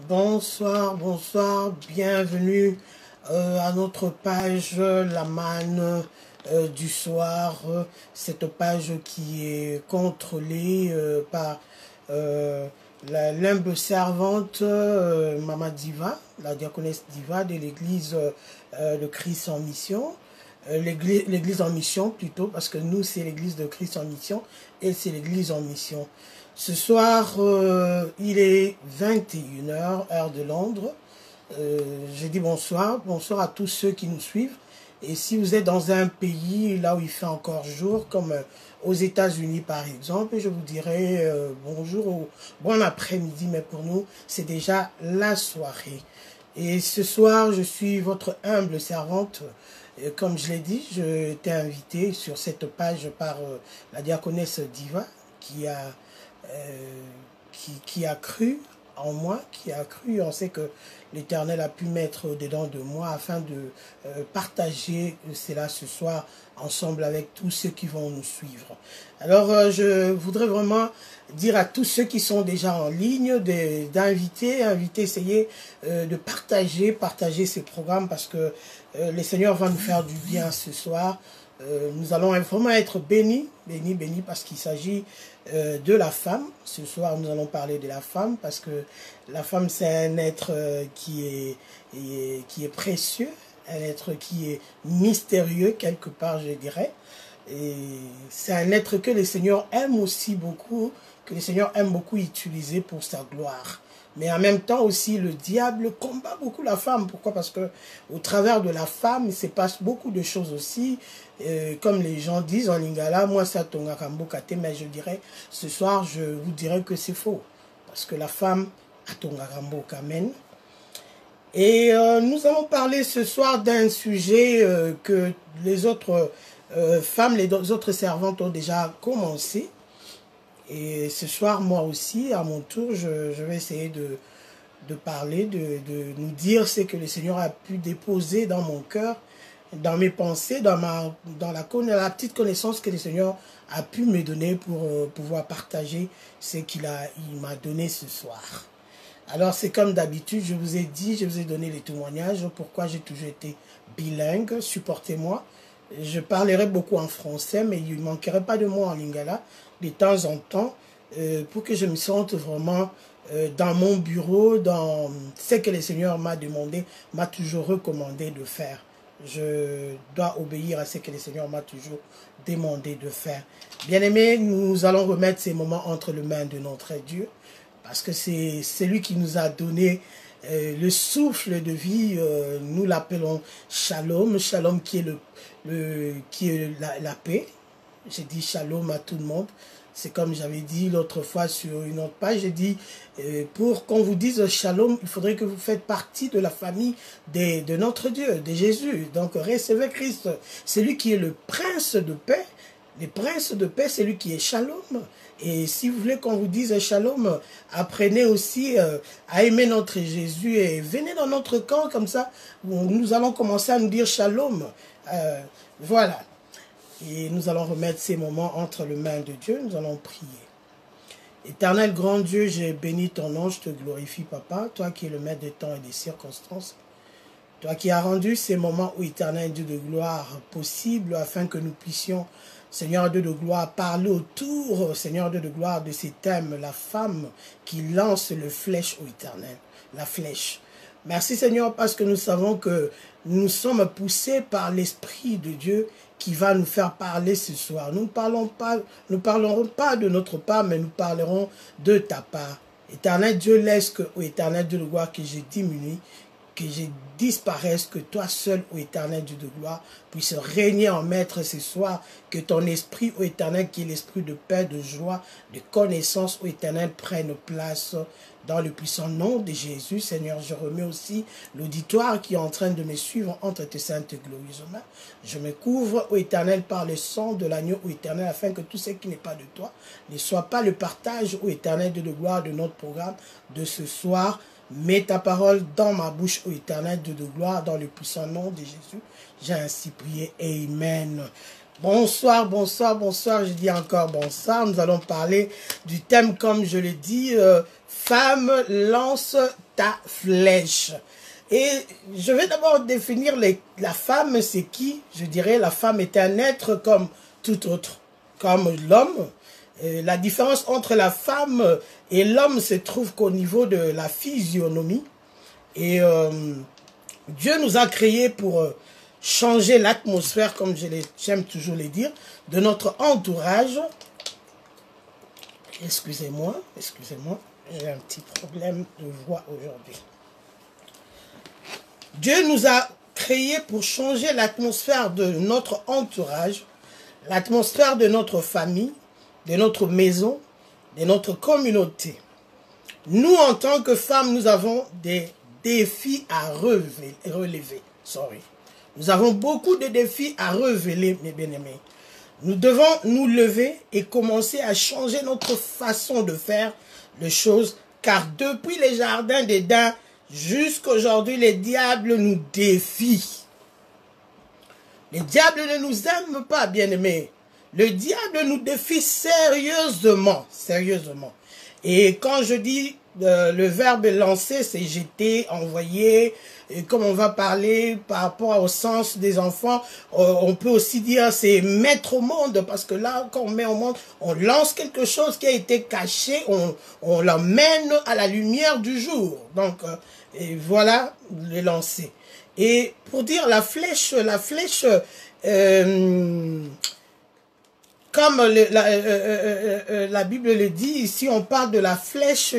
Bonsoir, bonsoir, bienvenue à notre page La Manne du soir. Cette page qui est contrôlée par l'humble servante Mama Diva, la diaconesse Diva de l'église de Christ en mission. L'église en mission plutôt, parce que nous c'est l'église de Christ en mission et c'est l'église en mission. Ce soir, il est 21h, heure de Londres. Je dis bonsoir, bonsoir à tous ceux qui nous suivent. Et si vous êtes dans un pays là où il fait encore jour, comme aux États-Unis par exemple, je vous dirais bonjour ou bon après-midi, mais pour nous, c'est déjà la soirée. Et ce soir, je suis votre humble servante. Comme je l'ai dit, je t'ai invité sur cette page par la diaconesse Diva qui a cru en moi, qui a cru. On sait que l'Éternel a pu mettre au-dedans de moi afin de partager cela ce soir ensemble avec tous ceux qui vont nous suivre. Alors, je voudrais vraiment dire à tous ceux qui sont déjà en ligne d'inviter, essayer de partager ces programmes parce que le Seigneur va nous faire du bien ce soir. Nous allons vraiment être bénis parce qu'il s'agit de la femme. Ce soir, nous allons parler de la femme parce que la femme, c'est un être qui est précieux, un être qui est mystérieux quelque part, je dirais. Et c'est un être que le Seigneur aime aussi beaucoup, que le Seigneur aime beaucoup utiliser pour sa gloire. Mais en même temps aussi, le diable combat beaucoup la femme. Pourquoi? Parce que au travers de la femme, il se passe beaucoup de choses aussi. Comme les gens disent en lingala, moi ça tonga kambo kate, mais je dirais, ce soir, je vous dirais que c'est faux. Parce que la femme a tonga kambo kamen. Et nous allons parler ce soir d'un sujet que les autres femmes, les autres servantes ont déjà commencé. Et ce soir, moi aussi, à mon tour, je vais essayer de parler, de nous dire ce que le Seigneur a pu déposer dans mon cœur, dans mes pensées, dans la petite connaissance que le Seigneur a pu me donner pour pouvoir partager ce qu'il m'a donné ce soir. Alors, c'est comme d'habitude, je vous ai dit, je vous ai donné les témoignages, pourquoi j'ai toujours été bilingue, supportez-moi. Je parlerai beaucoup en français, mais il ne manquerait pas de mots en lingala de temps en temps pour que je me sente vraiment dans mon bureau, dans ce que le Seigneur m'a demandé, m'a toujours recommandé de faire. Je dois obéir à ce que le Seigneur m'a toujours demandé de faire. Bien-aimés, nous allons remettre ces moments entre les mains de notre Dieu, parce que c'est lui qui nous a donné le souffle de vie. Nous l'appelons Shalom, Shalom qui est la paix. J'ai dit Shalom à tout le monde. C'est comme j'avais dit l'autre fois sur une autre page, j'ai dit, pour qu'on vous dise Shalom, il faudrait que vous faites partie de la famille de notre Dieu, de Jésus. Donc recevez Christ, c'est lui qui est le prince de paix. Le prince de paix, c'est lui qui est Shalom. Et si vous voulez qu'on vous dise Shalom, apprenez aussi à aimer notre Jésus et venez dans notre camp comme ça, où nous allons commencer à nous dire Shalom. Voilà. Et nous allons remettre ces moments entre les mains de Dieu, nous allons prier. Éternel grand Dieu, j'ai béni ton nom, je te glorifie Papa, toi qui es le maître des temps et des circonstances. Toi qui as rendu ces moments, ô éternel Dieu de gloire, possibles afin que nous puissions, Seigneur Dieu de gloire, parler autour, Seigneur Dieu de gloire, de ces thèmes, la femme qui lance le flèche, ô éternel, la flèche. Merci Seigneur parce que nous savons que nous sommes poussés par l'Esprit de Dieu qui va nous faire parler ce soir. Nous ne parlerons pas de notre part, mais nous parlerons de ta part. Éternel Dieu, laisse que, ô éternel Dieu de gloire, que je diminue, que je disparaisse, que toi seul, ô éternel Dieu de gloire, puisse régner en maître ce soir, que ton esprit, ô éternel, qui est l'esprit de paix, de joie, de connaissance, ô éternel, prenne place dans le puissant nom de Jésus. Seigneur, je remets aussi l'auditoire qui est en train de me suivre entre tes saintes et glorieuses mains. Je me couvre, ô éternel, par le sang de l'agneau, ô éternel, afin que tout ce qui n'est pas de toi ne soit pas le partage, ô éternel, de gloire de notre programme de ce soir. Mets ta parole dans ma bouche, ô éternel, Dieu de gloire, dans le puissant nom de Jésus. J'ai ainsi prié. Amen. Bonsoir, bonsoir, bonsoir. Je dis encore bonsoir. Nous allons parler du thème, comme je l'ai dit, Femme, lance ta flèche. Et je vais d'abord définir la femme, c'est qui? Je dirais la femme est un être comme tout autre, comme l'homme. La différence entre la femme et l'homme se trouve qu'au niveau de la physionomie. Et Dieu nous a créés pour changer l'atmosphère, comme j'aime toujours le dire, de notre entourage. Excusez-moi, j'ai un petit problème de voix aujourd'hui. Dieu nous a créés pour changer l'atmosphère de notre entourage, l'atmosphère de notre famille, de notre maison, de notre communauté. Nous, en tant que femmes, nous avons des défis à relever. Nous avons beaucoup de défis à relever, mes bien-aimés. Nous devons nous lever et commencer à changer notre façon de faire les choses, car depuis les jardins d'Éden jusqu'à aujourd'hui, les diables nous défient. Les diables ne nous aiment pas, bien-aimés. Le diable nous défie sérieusement. Et quand je dis le verbe lancer, c'est jeter, envoyer. Et comme on va parler par rapport au sens des enfants, on peut aussi dire c'est mettre au monde, parce que là, quand on met au monde, on lance quelque chose qui a été caché, on l'emmène à la lumière du jour. Donc, et voilà le lancer. Et pour dire la flèche, comme la Bible le dit, ici on parle de la flèche,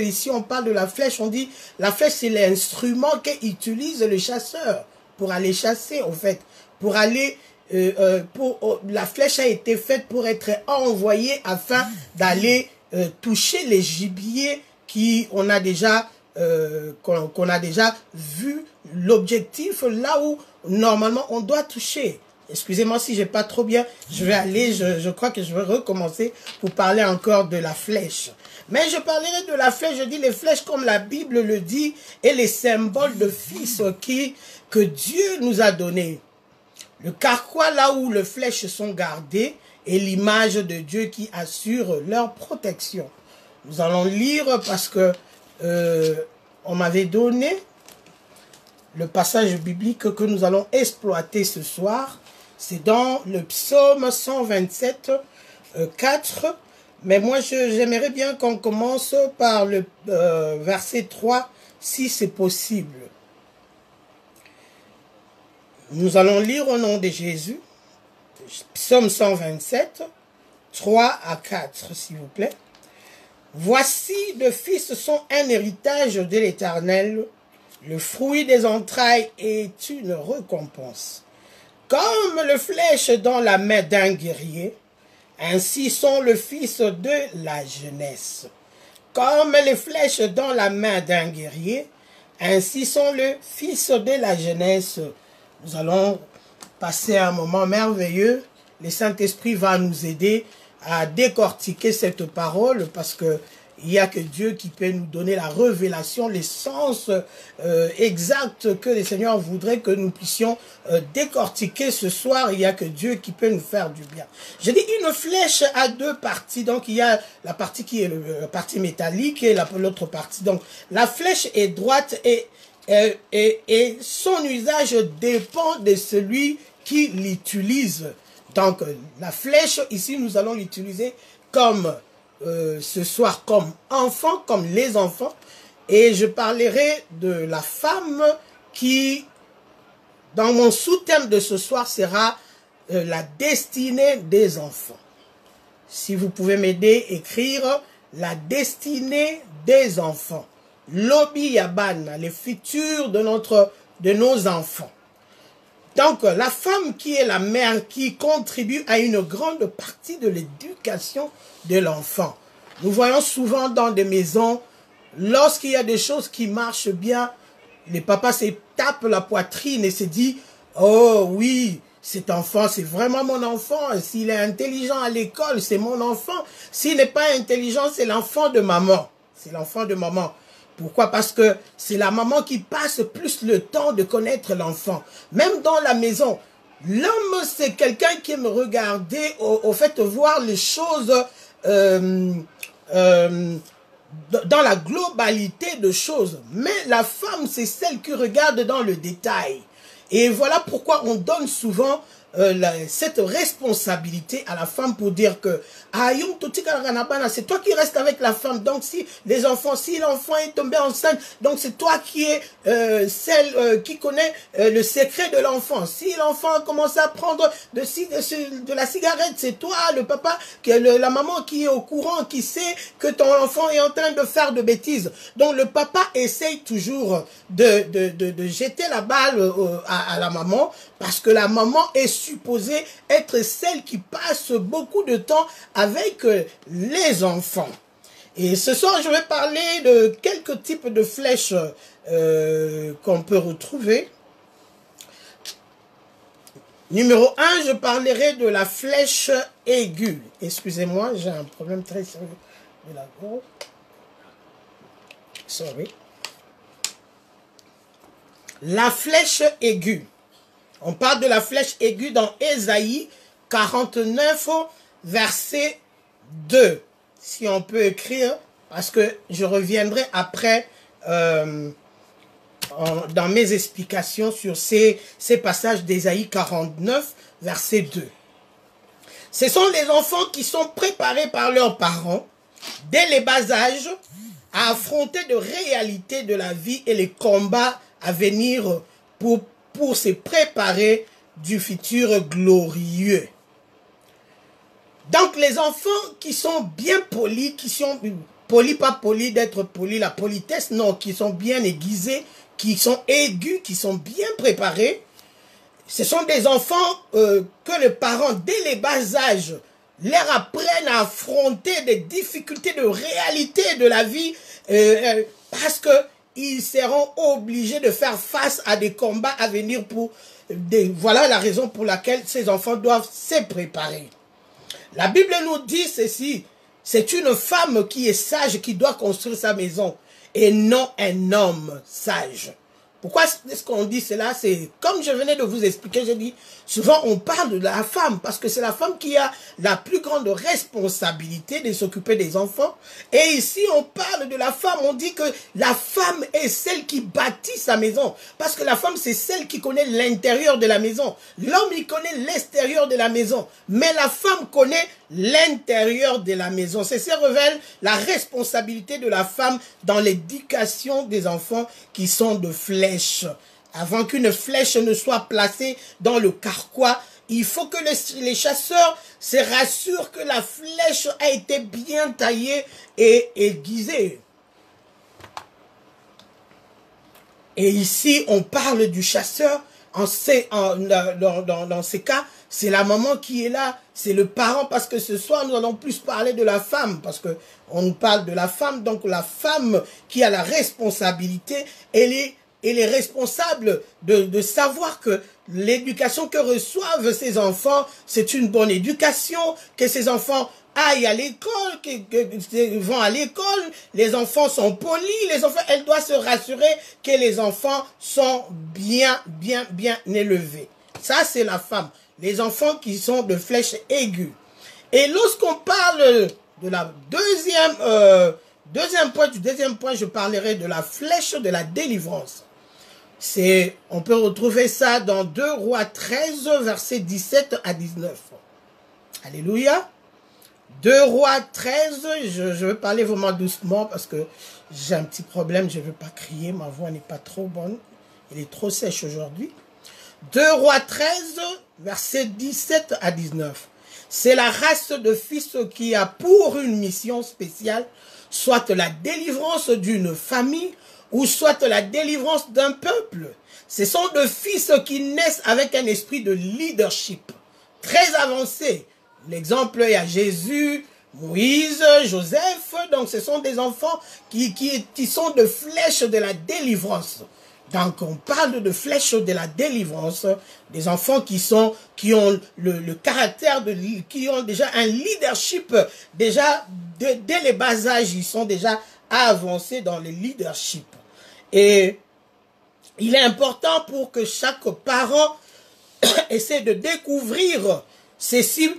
on dit la flèche c'est l'instrument qu'utilise le chasseur pour aller chasser en fait, pour aller, la flèche a été faite pour être envoyée afin d'aller toucher les gibiers qu'on a déjà vu l'objectif là où normalement on doit toucher. Excusez-moi si j'ai pas trop bien, je crois que je vais recommencer pour parler encore de la flèche. Mais je parlerai de la flèche, je dis les flèches comme la Bible le dit, et les symboles de fils que Dieu nous a donnés. Le carquois là où les flèches sont gardées est l'image de Dieu qui assure leur protection. Nous allons lire parce que on m'avait donné le passage biblique que nous allons exploiter ce soir. C'est dans le psaume 127, 4. Mais moi, j'aimerais bien qu'on commence par le verset 3, si c'est possible. Nous allons lire au nom de Jésus, psaume 127, 3 à 4, s'il vous plaît. Voici, de fils sont un héritage de l'Éternel, le fruit des entrailles est une récompense. Comme le flèche dans la main d'un guerrier, ainsi sont le fils de la jeunesse. Comme les flèches dans la main d'un guerrier, ainsi sont le fils de la jeunesse. Nous allons passer un moment merveilleux. Le Saint-Esprit va nous aider à décortiquer cette parole parce que il n'y a que Dieu qui peut nous donner la révélation, l'essence exacte que le Seigneur voudrait que nous puissions décortiquer ce soir. Il n'y a que Dieu qui peut nous faire du bien. Je dis une flèche a deux parties. Donc il y a la partie qui est la partie métallique et l'autre partie. Donc la flèche est droite et son usage dépend de celui qui l'utilise. Donc la flèche, ici nous allons l'utiliser comme ce soir comme enfant, comme les enfants, et je parlerai de la femme qui, dans mon sous-thème de ce soir, sera la destinée des enfants. Si vous pouvez m'aider, écrire la destinée des enfants. Lobi Yabana, les futurs de nos enfants. Donc, la femme qui est la mère, qui contribue à une grande partie de l'éducation de l'enfant. Nous voyons souvent dans des maisons, lorsqu'il y a des choses qui marchent bien, les papas se tapent la poitrine et se disent « Oh oui, cet enfant, c'est vraiment mon enfant. S'il est intelligent à l'école, c'est mon enfant. S'il n'est pas intelligent, c'est l'enfant de maman. » C'est l'enfant de maman. Pourquoi? Parce que c'est la maman qui passe plus le temps de connaître l'enfant. Même dans la maison, l'homme, c'est quelqu'un qui aime regarder, au fait, voir les choses dans la globalité de choses. Mais la femme, c'est celle qui regarde dans le détail. Et voilà pourquoi on donne souvent cette responsabilité à la femme pour dire que c'est toi qui restes avec la femme. Donc si l'enfant est tombé enceinte, donc c'est toi qui es celle qui connaît le secret de l'enfant. Si l'enfant a commencé à prendre de la cigarette, c'est toi, le papa, la maman qui est au courant, qui sait que ton enfant est en train de faire de bêtises. Donc le papa essaye toujours de jeter la balle à la maman, parce que la maman est supposée être celle qui passe beaucoup de temps avec les enfants. Et ce soir, je vais parler de quelques types de flèches qu'on peut retrouver. Numéro 1, je parlerai de la flèche aiguë. Excusez-moi, j'ai un problème très sérieux de la gorge. Sorry. La flèche aiguë. On parle de la flèche aiguë dans Ésaïe 49, verset 2. Si on peut écrire, parce que je reviendrai après dans mes explications sur ces passages d'Ésaïe 49, verset 2. Ce sont les enfants qui sont préparés par leurs parents, dès les bas âges, à affronter de réalités de la vie et les combats à venir pour se préparer du futur glorieux. Donc les enfants qui sont bien polis, qui sont polis, pas polis d'être polis, la politesse, non, qui sont bien aiguisés, qui sont aigus, qui sont bien préparés, ce sont des enfants que les parents, dès les bas âges, leur apprennent à affronter des difficultés de réalité de la vie parce que ils seront obligés de faire face à des combats à venir voilà la raison pour laquelle ces enfants doivent se préparer. La Bible nous dit ceci, c'est une femme qui est sage qui doit construire sa maison et non un homme sage. Pourquoi est-ce qu'on dit cela? C'est comme je venais de vous expliquer, j'ai dit, souvent on parle de la femme parce que c'est la femme qui a la plus grande responsabilité de s'occuper des enfants. Et ici on parle de la femme, on dit que la femme est celle qui bâtit sa maison. Parce que la femme c'est celle qui connaît l'intérieur de la maison. L'homme il connaît l'extérieur de la maison. Mais la femme connaît l'intérieur de la maison. Ceci révèle la responsabilité de la femme dans l'éducation des enfants qui sont de flèches. Avant qu'une flèche ne soit placée dans le carquois, il faut que les chasseurs se rassurent que la flèche a été bien taillée et aiguisée. Et ici, on parle du chasseur. Dans ces cas, c'est la maman qui est là, c'est le parent, parce que ce soir, nous allons plus parler de la femme, parce que on nous parle de la femme, donc la femme qui a la responsabilité, elle est responsable de savoir que l'éducation que reçoivent ces enfants, c'est une bonne éducation, que ces enfants aillent à l'école, qu'ils vont à l'école, les enfants sont polis, les enfants, elle doit se rassurer que les enfants sont bien élevés. Ça, c'est la femme. Les enfants qui sont de flèches aiguës. Et lorsqu'on parle de la deuxième point, je parlerai de la flèche de la délivrance. On peut retrouver ça dans 2 Rois 13, versets 17 à 19. Alléluia. 2 Rois 13, je vais parler vraiment doucement parce que j'ai un petit problème, je ne veux pas crier, ma voix n'est pas trop bonne, elle est trop sèche aujourd'hui. 2 Rois 13, versets 17 à 19. C'est la race de fils qui a pour une mission spéciale, soit la délivrance d'une famille, ou soit la délivrance d'un peuple. Ce sont de fils qui naissent avec un esprit de leadership très avancé. L'exemple, il y a Jésus, Moïse, Joseph. Donc, ce sont des enfants qui sont de flèches de la délivrance. Donc, on parle de flèches de la délivrance, des enfants qui ont le caractère, qui ont déjà un leadership, déjà, dès les bas âges, ils sont déjà avancés dans le leadership. Et il est important pour que chaque parent essaie de découvrir ceci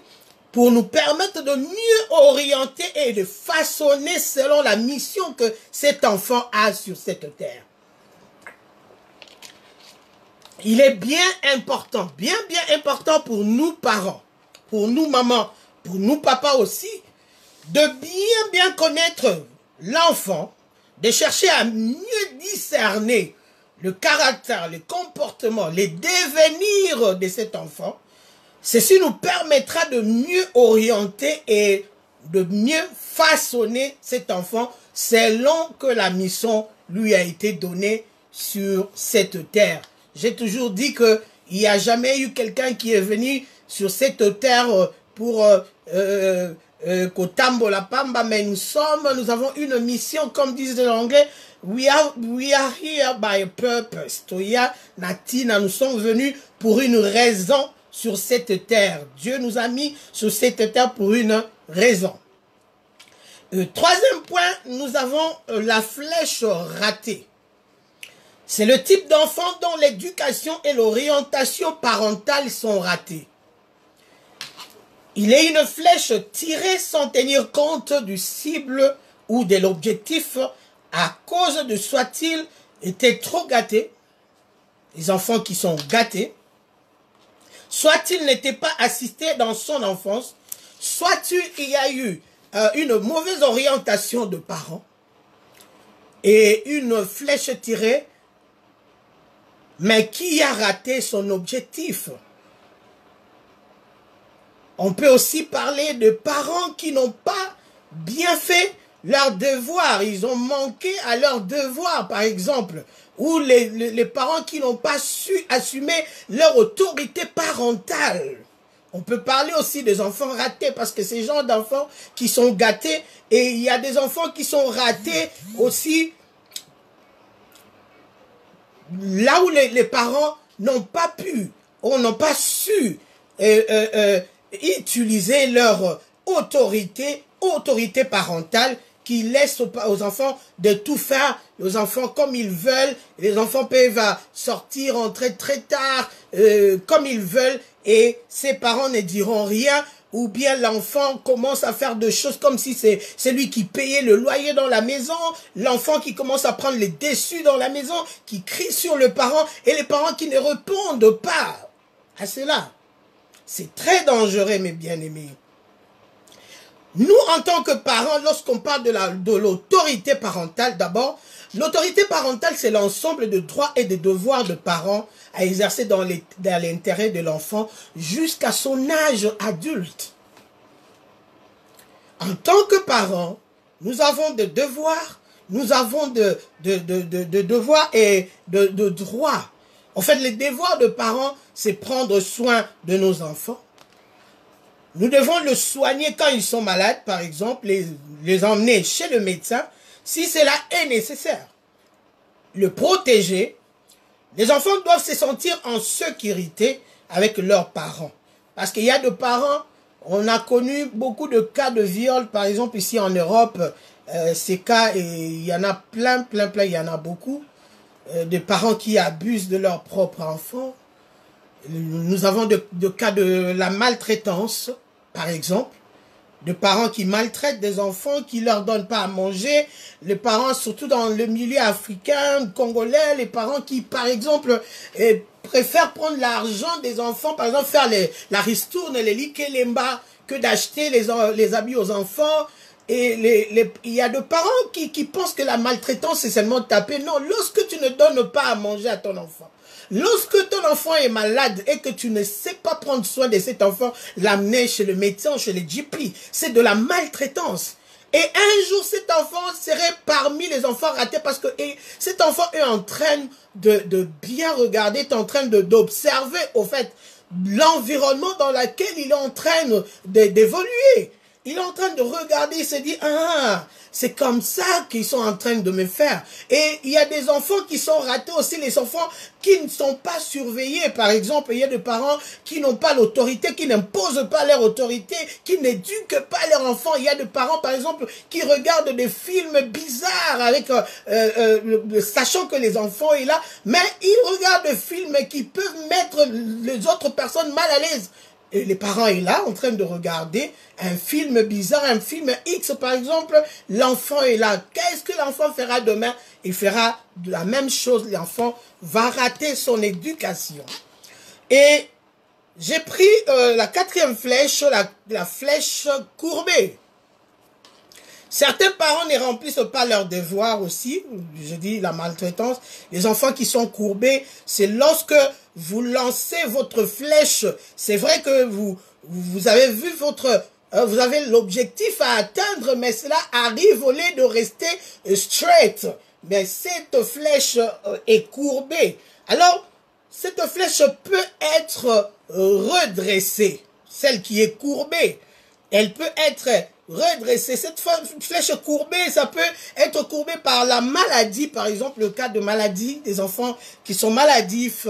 pour nous permettre de mieux orienter et de façonner selon la mission que cet enfant a sur cette terre. Il est bien important pour nous parents, pour nous mamans, pour nous papas aussi, de bien connaître l'enfant, de chercher à mieux discerner le caractère, le comportement, les devenirs de cet enfant. Ceci nous permettra de mieux orienter et de mieux façonner cet enfant selon que la mission lui a été donnée sur cette terre. J'ai toujours dit qu'il n'y a jamais eu quelqu'un qui est venu sur cette terre pour Kotambo la Pamba, mais nous avons une mission, comme disent les Anglais, we are here by a purpose. Toya Natina, nous sommes venus pour une raison sur cette terre. Dieu nous a mis sur cette terre pour une raison. Troisième point, nous avons la flèche ratée. C'est le type d'enfant dont l'éducation et l'orientation parentale sont ratées. Il est une flèche tirée sans tenir compte du cible ou de l'objectif à cause de soit-il été trop gâté, les enfants qui sont gâtés, soit-il n'était pas assisté dans son enfance, soit-il y a eu une mauvaise orientation de parents et une flèche tirée, mais qui a raté son objectif. On peut aussi parler de parents qui n'ont pas bien fait leur devoir. Ils ont manqué à leur devoir, par exemple. Ou les parents qui n'ont pas su assumer leur autorité parentale. On peut parler aussi des enfants ratés, parce que ces gens d'enfants qui sont gâtés, et il y a des enfants qui sont ratés aussi là où les parents n'ont pas pu, ou n'ont pas su utiliser leur autorité parentale, qui laisse aux enfants de tout faire, aux enfants comme ils veulent. Les enfants peuvent sortir, entrer très tard, comme ils veulent, et ses parents ne diront rien. Ou bien l'enfant commence à faire des choses comme si c'est lui qui payait le loyer dans la maison. L'enfant qui commence à prendre les déçus dans la maison, qui crie sur le parent, et les parents qui ne répondent pas à cela. C'est très dangereux, mes bien-aimés. Nous, en tant que parents, lorsqu'on parle de l'autorité parentale, d'abord, l'autorité parentale, c'est l'ensemble de droits et de devoirs de parents à exercer dans l'intérêt de l'enfant jusqu'à son âge adulte. En tant que parents, nous avons des devoirs, nous avons de devoirs et de droits. En fait, les devoirs de parents, c'est prendre soin de nos enfants. Nous devons le soigner quand ils sont malades, par exemple, les emmener chez le médecin, si cela est nécessaire. Le protéger. Les enfants doivent se sentir en sécurité avec leurs parents. Parce qu'il y a des parents, on a connu beaucoup de cas de viol, par exemple ici en Europe, ces cas, et il y en a plein, il y en a beaucoup, de parents qui abusent de leurs propres enfants. Nous avons des cas de la maltraitance, par exemple, de parents qui maltraitent des enfants, qui ne leur donnent pas à manger. Les parents, surtout dans le milieu africain, congolais, les parents qui, par exemple, préfèrent prendre l'argent des enfants, par exemple, faire la ristourne, les likelemba, que d'acheter les habits aux enfants. Et il y a des parents qui pensent que la maltraitance, c'est seulement taper. Non, lorsque tu ne donnes pas à manger à ton enfant, lorsque ton enfant est malade et que tu ne sais pas prendre soin de cet enfant, l'amener chez le médecin, chez les GP, c'est de la maltraitance. Et un jour, cet enfant serait parmi les enfants ratés parce que cet enfant est en train de bien regarder, est en train d'observer, au fait, l'environnement dans lequel il est en train d'évoluer. Il est en train de regarder, il se dit, ah, c'est comme ça qu'ils sont en train de me faire. Et il y a des enfants qui sont ratés aussi, les enfants qui ne sont pas surveillés. Par exemple, il y a des parents qui n'ont pas l'autorité, qui n'imposent pas leur autorité, qui n'éduquent pas leurs enfants. Il y a des parents, par exemple, qui regardent des films bizarres avec, sachant que les enfants sont là, mais ils regardent des films qui peuvent mettre les autres personnes mal à l'aise. et les parents est là en train de regarder un film bizarre, un film X par exemple, l'enfant est là. Qu'est-ce que l'enfant fera demain? Il fera la même chose, l'enfant va rater son éducation. Et j'ai pris la quatrième flèche, la flèche courbée. Certains parents ne remplissent pas leurs devoirs aussi. Je dis la maltraitance. Les enfants qui sont courbés, c'est lorsque vous lancez votre flèche. C'est vrai que vous avez vu vous avez l'objectif à atteindre, mais cela arrive au lieu de rester straight. Mais cette flèche est courbée. Alors, cette flèche peut être redressée. Celle qui est courbée, elle peut être redresser. Cette flèche courbée, ça peut être courbé par la maladie, par exemple le cas de maladie, des enfants qui sont maladifs.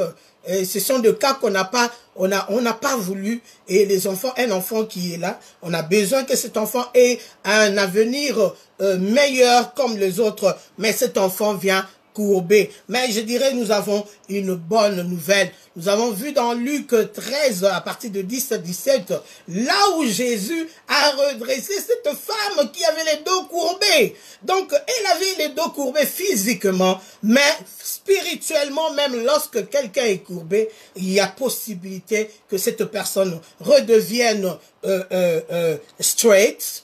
Ce sont des cas qu'on n'a pas, on n'a pas voulu. Et les enfants, un enfant qui est là, on a besoin que cet enfant ait un avenir meilleur comme les autres. Mais cet enfant vient courbé. Mais je dirais, nous avons une bonne nouvelle. Nous avons vu dans Luc 13, à partir de 10 à 17, là où Jésus a redressé cette femme qui avait les dos courbés. Donc, elle avait les dos courbés physiquement, mais spirituellement, même lorsque quelqu'un est courbé, il y a possibilité que cette personne redevienne straight,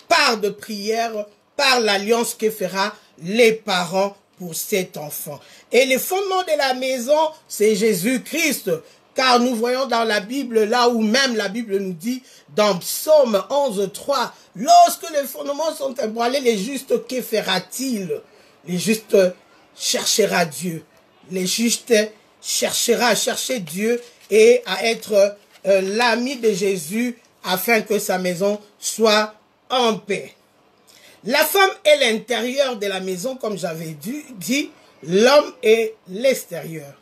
par de prière, par l'alliance que fera les parents pour cet enfant. Et le fondement de la maison, c'est Jésus-Christ. Car nous voyons dans la Bible, là où même la Bible nous dit, dans Psaume 11, 3, lorsque les fondements sont ébranlés, les justes, que fera-t-il? Les justes cherchera Dieu. Les justes cherchera à chercher Dieu et à être l'ami de Jésus afin que sa maison soit en paix. La femme est l'intérieur de la maison, comme j'avais dit, l'homme est l'extérieur.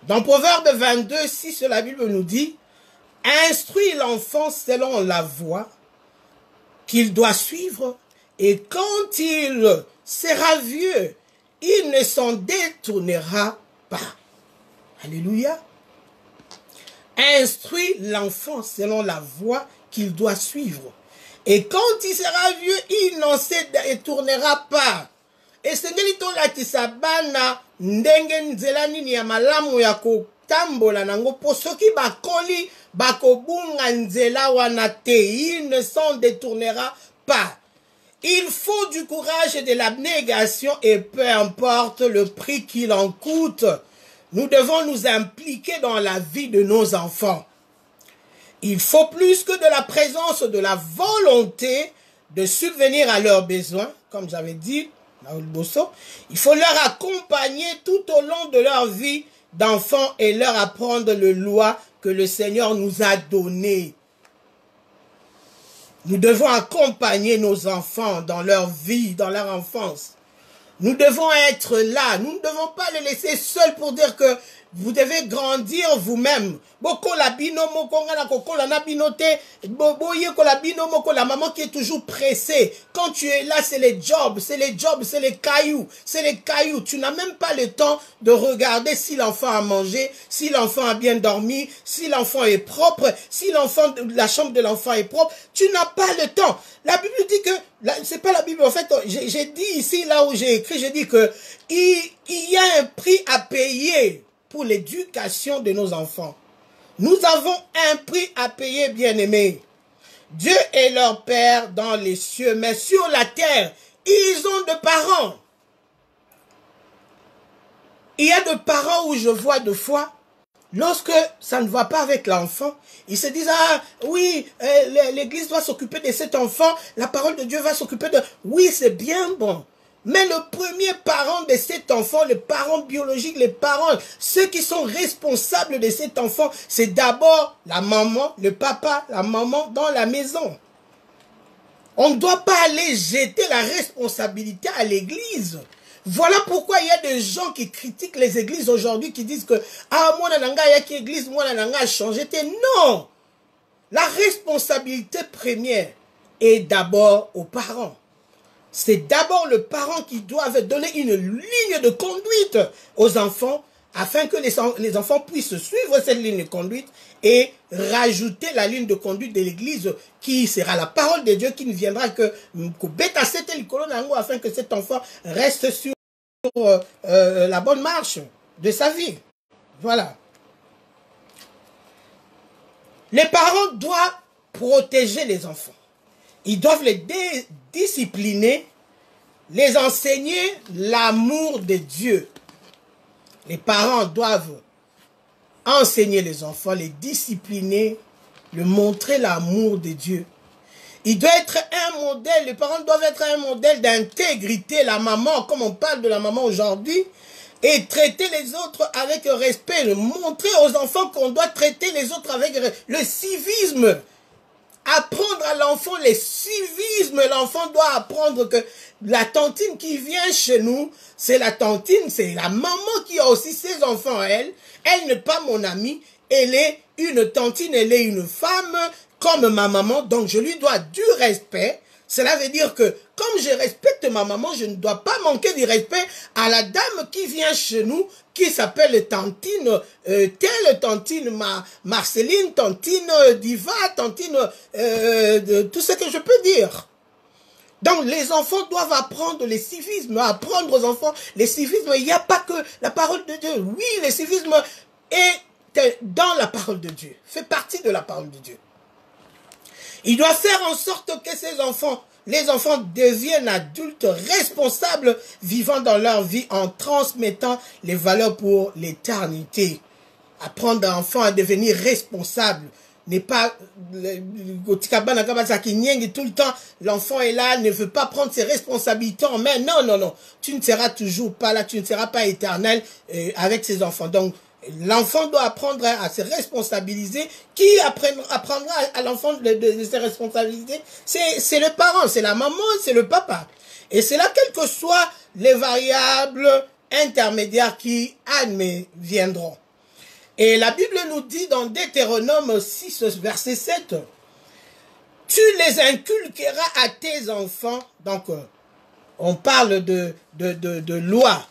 Dans Proverbe 22, 6, la Bible nous dit, « Instruis l'enfant selon la voie qu'il doit suivre, et quand il sera vieux, il ne s'en détournera pas. » Alléluia. Instruis l'enfant selon la voie qu'il doit suivre. Et quand il sera vieux, il n'en se détournera pas. Et ce n'est la kisabana ndenge nzela nini ya malamu ya kotambola nango po soki bakoli bakobunga nzela wana te, il ne s'en détournera pas. Il faut du courage et de l'abnégation et peu importe le prix qu'il en coûte, nous devons nous impliquer dans la vie de nos enfants. Il faut plus que de la présence, de la volonté de subvenir à leurs besoins, comme j'avais dit, il faut leur accompagner tout au long de leur vie d'enfants et leur apprendre les lois que le Seigneur nous a données. Nous devons accompagner nos enfants dans leur vie, dans leur enfance. Nous devons être là. Nous ne devons pas les laisser seuls pour dire que vous devez grandir vous-même. La maman qui est toujours pressée. Quand tu es là, c'est les jobs, c'est les jobs, c'est les cailloux, c'est les cailloux. Tu n'as même pas le temps de regarder si l'enfant a mangé, si l'enfant a bien dormi, si l'enfant est propre, si la chambre de l'enfant est propre. Tu n'as pas le temps. La Bible dit que, c'est pas la Bible, en fait, j'ai dit ici, là où j'ai écrit, j'ai dit que il y a un prix à payer pour l'éducation de nos enfants. Nous avons un prix à payer, bien-aimés. Dieu est leur Père dans les cieux, mais sur la terre, ils ont des parents. Il y a des parents où je vois deux fois, lorsque ça ne va pas avec l'enfant, ils se disent, ah oui, l'église doit s'occuper de cet enfant, la parole de Dieu va s'occuper de... Oui, c'est bien bon. Mais le premier parent de cet enfant, les parents biologiques, les parents, ceux qui sont responsables de cet enfant, c'est d'abord la maman, le papa, la maman dans la maison. On ne doit pas aller jeter la responsabilité à l'église. Voilà pourquoi il y a des gens qui critiquent les églises aujourd'hui, qui disent que « Ah, moi, nananga, il y a qui église, moi, nananga a changé. » Non! La responsabilité première est d'abord aux parents. C'est d'abord le parent qui doit donner une ligne de conduite aux enfants afin que les enfants puissent suivre cette ligne de conduite et rajouter la ligne de conduite de l'Église qui sera la parole de Dieu qui ne viendra que afin que cet enfant reste sur la bonne marche de sa vie. Voilà. Les parents doivent protéger les enfants. Ils doivent les discipliner, les enseigner l'amour de Dieu. Les parents doivent enseigner les enfants, les discipliner, leur montrer l'amour de Dieu. Il doit être un modèle, les parents doivent être un modèle d'intégrité. La maman, comme on parle de la maman aujourd'hui, et traiter les autres avec respect, montrer aux enfants qu'on doit traiter les autres avec le civisme. Apprendre à l'enfant le civisme. L'enfant doit apprendre que la tantine qui vient chez nous, c'est la tantine, c'est la maman qui a aussi ses enfants, elle. Elle n'est pas mon amie, elle est une tantine, elle est une femme comme ma maman, donc je lui dois du respect. Cela veut dire que comme je respecte ma maman, je ne dois pas manquer de respect à la dame qui vient chez nous, qui s'appelle tantine, telle tantine Marceline, tantine Diva, tantine, tout ce que je peux dire. Donc les enfants doivent apprendre le civisme, apprendre aux enfants le civisme. Il n'y a pas que la parole de Dieu. Oui, le civisme est dans la parole de Dieu, fait partie de la parole de Dieu. Il doit faire en sorte que ces enfants, les enfants deviennent adultes responsables, vivant dans leur vie en transmettant les valeurs pour l'éternité. Apprendre un enfant à devenir responsable. N'est pas tout le temps, l'enfant est là, ne veut pas prendre ses responsabilités en main. Non, non, non. Tu ne seras toujours pas là, tu ne seras pas éternel avec ses enfants. Donc, l'enfant doit apprendre à se responsabiliser. Qui apprendra à l'enfant de se responsabiliser? C'est le parent, c'est la maman, c'est le papa. Et c'est là, quelles que soient les variables intermédiaires qui adviendront. Et la Bible nous dit dans Deutéronome 6, verset 7, « Tu les inculqueras à tes enfants. » Donc, on parle de loi.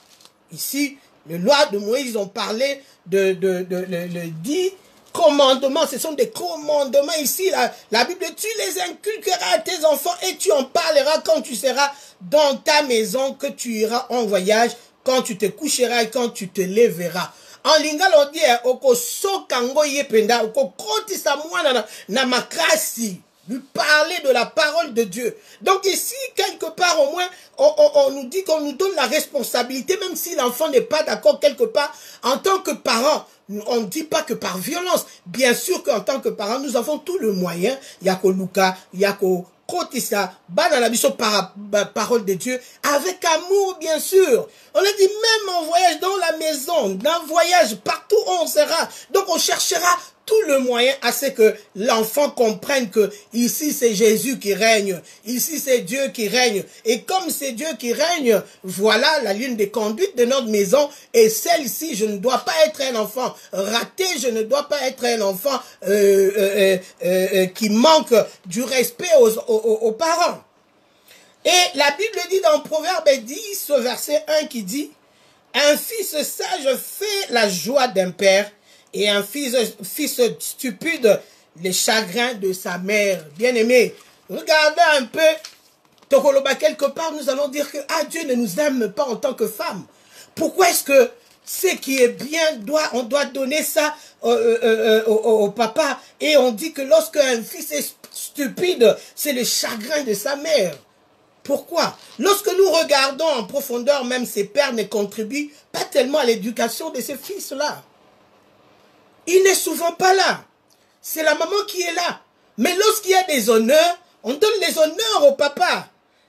Ici, les lois de Moïse ont parlé de 10 commandements. Ce sont des commandements ici. La Bible, tu les inculqueras à tes enfants et tu en parleras quand tu seras dans ta maison, que tu iras en voyage, quand tu te coucheras et quand tu te lèveras. En lingala on dit oko sokango yependa oko kotisa mwana na makasi, lui parler de la parole de Dieu. Donc ici quelque part au moins on nous dit qu'on nous donne la responsabilité, même si l'enfant n'est pas d'accord quelque part. En tant que parent, on ne dit pas que par violence. Bien sûr qu'en tant que parent, nous avons tout le moyen. Yako Luka, Yako Kotisa, Bananabiso par parole de Dieu, avec amour bien sûr. On a dit même en voyage dans la maison, dans voyage, partout où on sera. Donc on cherchera tout le moyen à ce que l'enfant comprenne que ici c'est Jésus qui règne, ici c'est Dieu qui règne. Et comme c'est Dieu qui règne, voilà la ligne de conduite de notre maison. Et celle-ci, je ne dois pas être un enfant raté, je ne dois pas être un enfant qui manque du respect aux parents. Et la Bible dit dans Proverbe 10, verset 1 qui dit, « Un fils sage fait la joie d'un père, et un fils stupide, les chagrins de sa mère. » Bien-aimé, regardez un peu, Tokoloba, quelque part, nous allons dire que Dieu ne nous aime pas en tant que femme. Pourquoi est-ce que ce qui est bien, on doit donner ça au papa? Et on dit que lorsque un fils est stupide, c'est le chagrin de sa mère. Pourquoi? Lorsque nous regardons en profondeur, même ses pères ne contribuent pas tellement à l'éducation de ces fils-là. Il n'est souvent pas là. C'est la maman qui est là. Mais lorsqu'il y a des honneurs, on donne les honneurs au papa.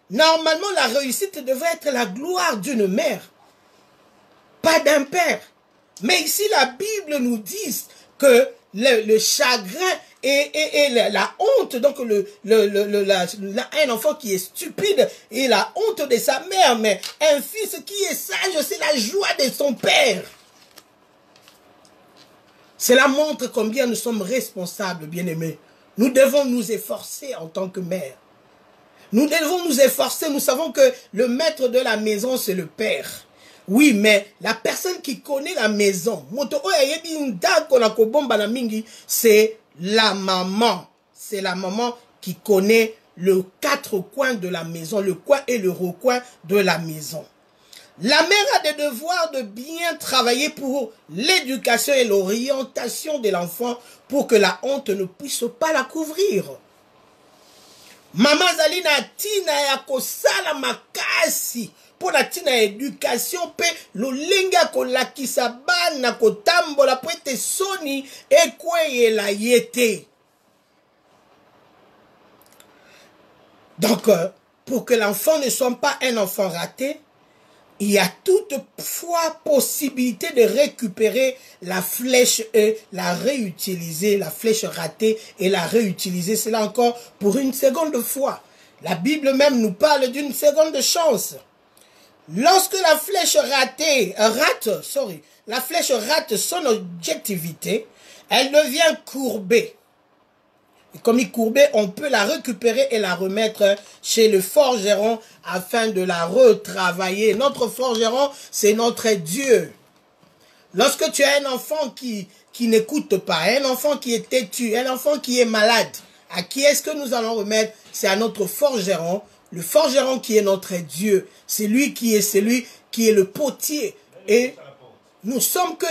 Normalement, la réussite devrait être la gloire d'une mère, pas d'un père. Mais ici, la Bible nous dit que le chagrin et la honte, donc un enfant qui est stupide et la honte de sa mère, mais un fils qui est sage, c'est la joie de son père. Cela montre combien nous sommes responsables, bien-aimés. Nous devons nous efforcer en tant que mère. Nous devons nous efforcer. Nous savons que le maître de la maison, c'est le père. Oui, mais la personne qui connaît la maison, c'est la maman. C'est la maman qui connaît le quatre coins de la maison, le coin et le recoin de la maison. La mère a des devoirs de bien travailler pour l'éducation et l'orientation de l'enfant pour que la honte ne puisse pas la couvrir. Maman Zalina tina ya kosala makasi pour la tina éducation pe lolenga kolakisa bana kotambola po ete soni ekweyela yete. Donc, pour que l'enfant ne soit pas un enfant raté, il y a toutefois possibilité de récupérer la flèche et la réutiliser, la flèche ratée et la réutiliser. C'est là encore pour une seconde fois. La Bible même nous parle d'une seconde chance. Lorsque la flèche rate son objectivité, elle devient courbée. Et comme il courbait, on peut la récupérer et la remettre chez le forgeron afin de la retravailler. Notre forgeron, c'est notre Dieu. Lorsque tu as un enfant qui n'écoute pas, un enfant qui est têtu, un enfant qui est malade, à qui est-ce que nous allons remettre? C'est à notre forgeron. Le forgeron qui est notre Dieu. C'est lui qui est le potier. Et nous sommes que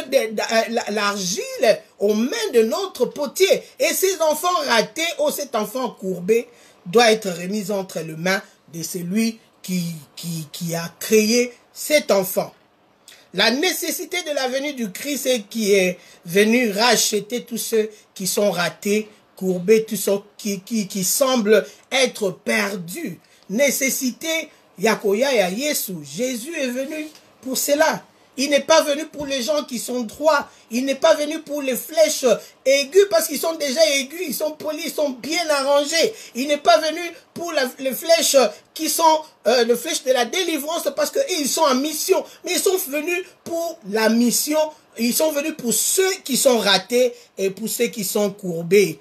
l'argile aux mains de notre potier. Et ces enfants ratés ou cet enfant courbé doit être remis entre les mains de celui qui a créé cet enfant. La nécessité de la venue du Christ est qui est venu racheter tous ceux qui sont ratés, courbés, tous ceux qui semblent être perdus. Nécessité, Yakoya ya Yesu. Jésus est venu pour cela. Il n'est pas venu pour les gens qui sont droits. Il n'est pas venu pour les flèches aiguës parce qu'ils sont déjà aigus, ils sont polis, ils sont bien arrangés. Il n'est pas venu pour les flèches qui sont les flèches de la délivrance parce qu'ils sont en mission. Mais ils sont venus pour la mission. Ils sont venus pour ceux qui sont ratés et pour ceux qui sont courbés.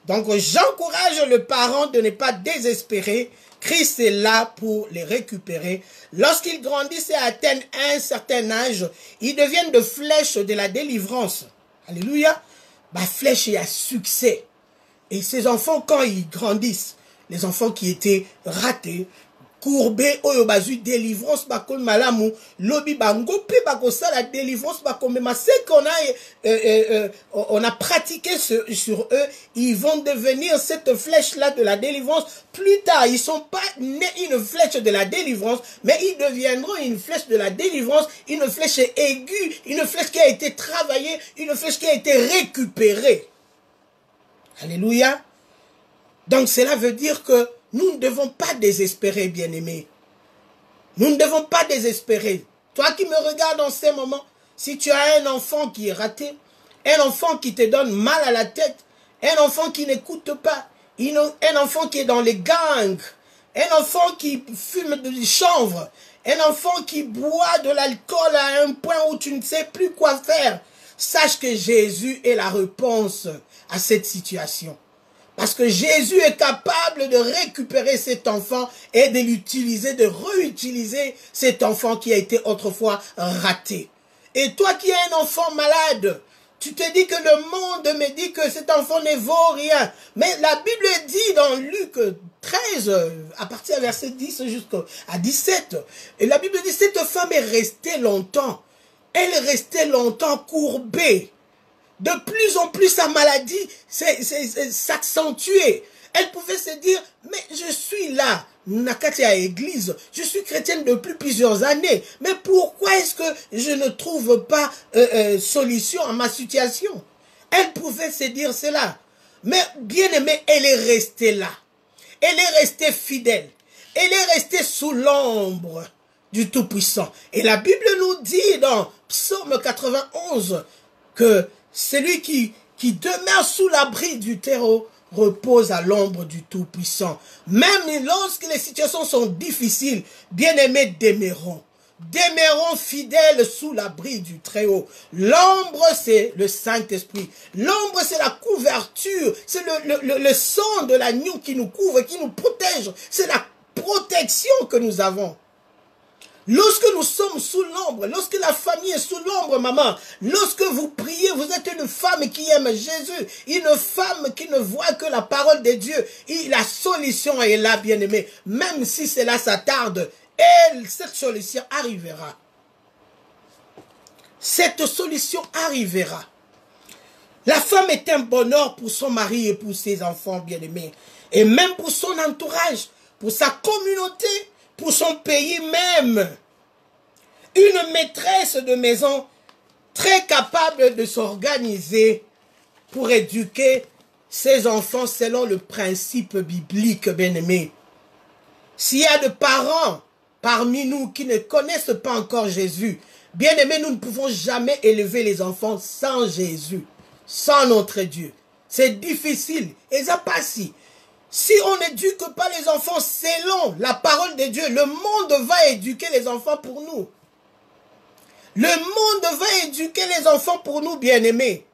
Donc j'encourage le parent de ne pas désespérer. Christ est là pour les récupérer. Lorsqu'ils grandissent et atteignent un certain âge, ils deviennent de flèches de la délivrance. Alléluia. Bah, flèche et à succès. Et ces enfants, quand ils grandissent, les enfants qui étaient ratés, courbé oyo bazui délivrance bakol malamu lobi bango pe bakosa la délivrance bakomema c'est qu'on a pratiqué sur eux, ils vont devenir cette flèche là de la délivrance plus tard. Ils sont pas nés une flèche de la délivrance, mais ils deviendront une flèche de la délivrance, une flèche aiguë, une flèche qui a été travaillée, une flèche qui a été récupérée. Alléluia. Donc cela veut dire que nous ne devons pas désespérer, bien-aimés. Nous ne devons pas désespérer. Toi qui me regardes en ces moments, si tu as un enfant qui est raté, un enfant qui te donne mal à la tête, un enfant qui n'écoute pas, un enfant qui est dans les gangs, un enfant qui fume du chanvre, un enfant qui boit de l'alcool à un point où tu ne sais plus quoi faire, sache que Jésus est la réponse à cette situation. Parce que Jésus est capable de récupérer cet enfant et de l'utiliser, de réutiliser cet enfant qui a été autrefois raté. Et toi qui es un enfant malade, tu te dis que le monde me dit que cet enfant ne vaut rien. Mais la Bible dit dans Luc 13, à partir du verset 10 jusqu'à 17, et la Bible dit, cette femme est restée longtemps. Elle est restée longtemps courbée. De plus en plus, sa maladie s'accentuait. Elle pouvait se dire, mais je suis là, Nakatia Église, je suis chrétienne depuis plusieurs années, mais pourquoi est-ce que je ne trouve pas solution à ma situation? Elle pouvait se dire cela. Mais bien aimée, elle est restée là. Elle est restée fidèle. Elle est restée sous l'ombre du Tout-Puissant. Et la Bible nous dit dans Psaume 91 que celui qui demeure sous l'abri du terreau repose à l'ombre du Tout-Puissant. Même lorsque les situations sont difficiles, bien-aimés, demeurons. Demeurons fidèles sous l'abri du Très-Haut. L'ombre, c'est le Saint-Esprit. L'ombre, c'est la couverture. C'est le sang de l'agneau qui nous couvre, qui nous protège. C'est la protection que nous avons. Lorsque nous sommes sous l'ombre, lorsque la famille est sous l'ombre, maman, lorsque vous priez, vous êtes une femme qui aime Jésus, une femme qui ne voit que la parole de Dieu. Et la solution est là, bien-aimé. Même si cela s'attarde, cette solution arrivera. Cette solution arrivera. La femme est un bonheur pour son mari et pour ses enfants, bien-aimés. Et même pour son entourage, pour sa communauté, pour son pays même. Une maîtresse de maison très capable de s'organiser pour éduquer ses enfants selon le principe biblique, bien-aimé. S'il y a de parents parmi nous qui ne connaissent pas encore Jésus, bien-aimé, nous ne pouvons jamais élever les enfants sans Jésus, sans notre Dieu. C'est difficile et ça passe. Si on n'éduque pas les enfants selon la parole de Dieu, le monde va éduquer les enfants pour nous. Le monde va éduquer les enfants pour nous, bien-aimés.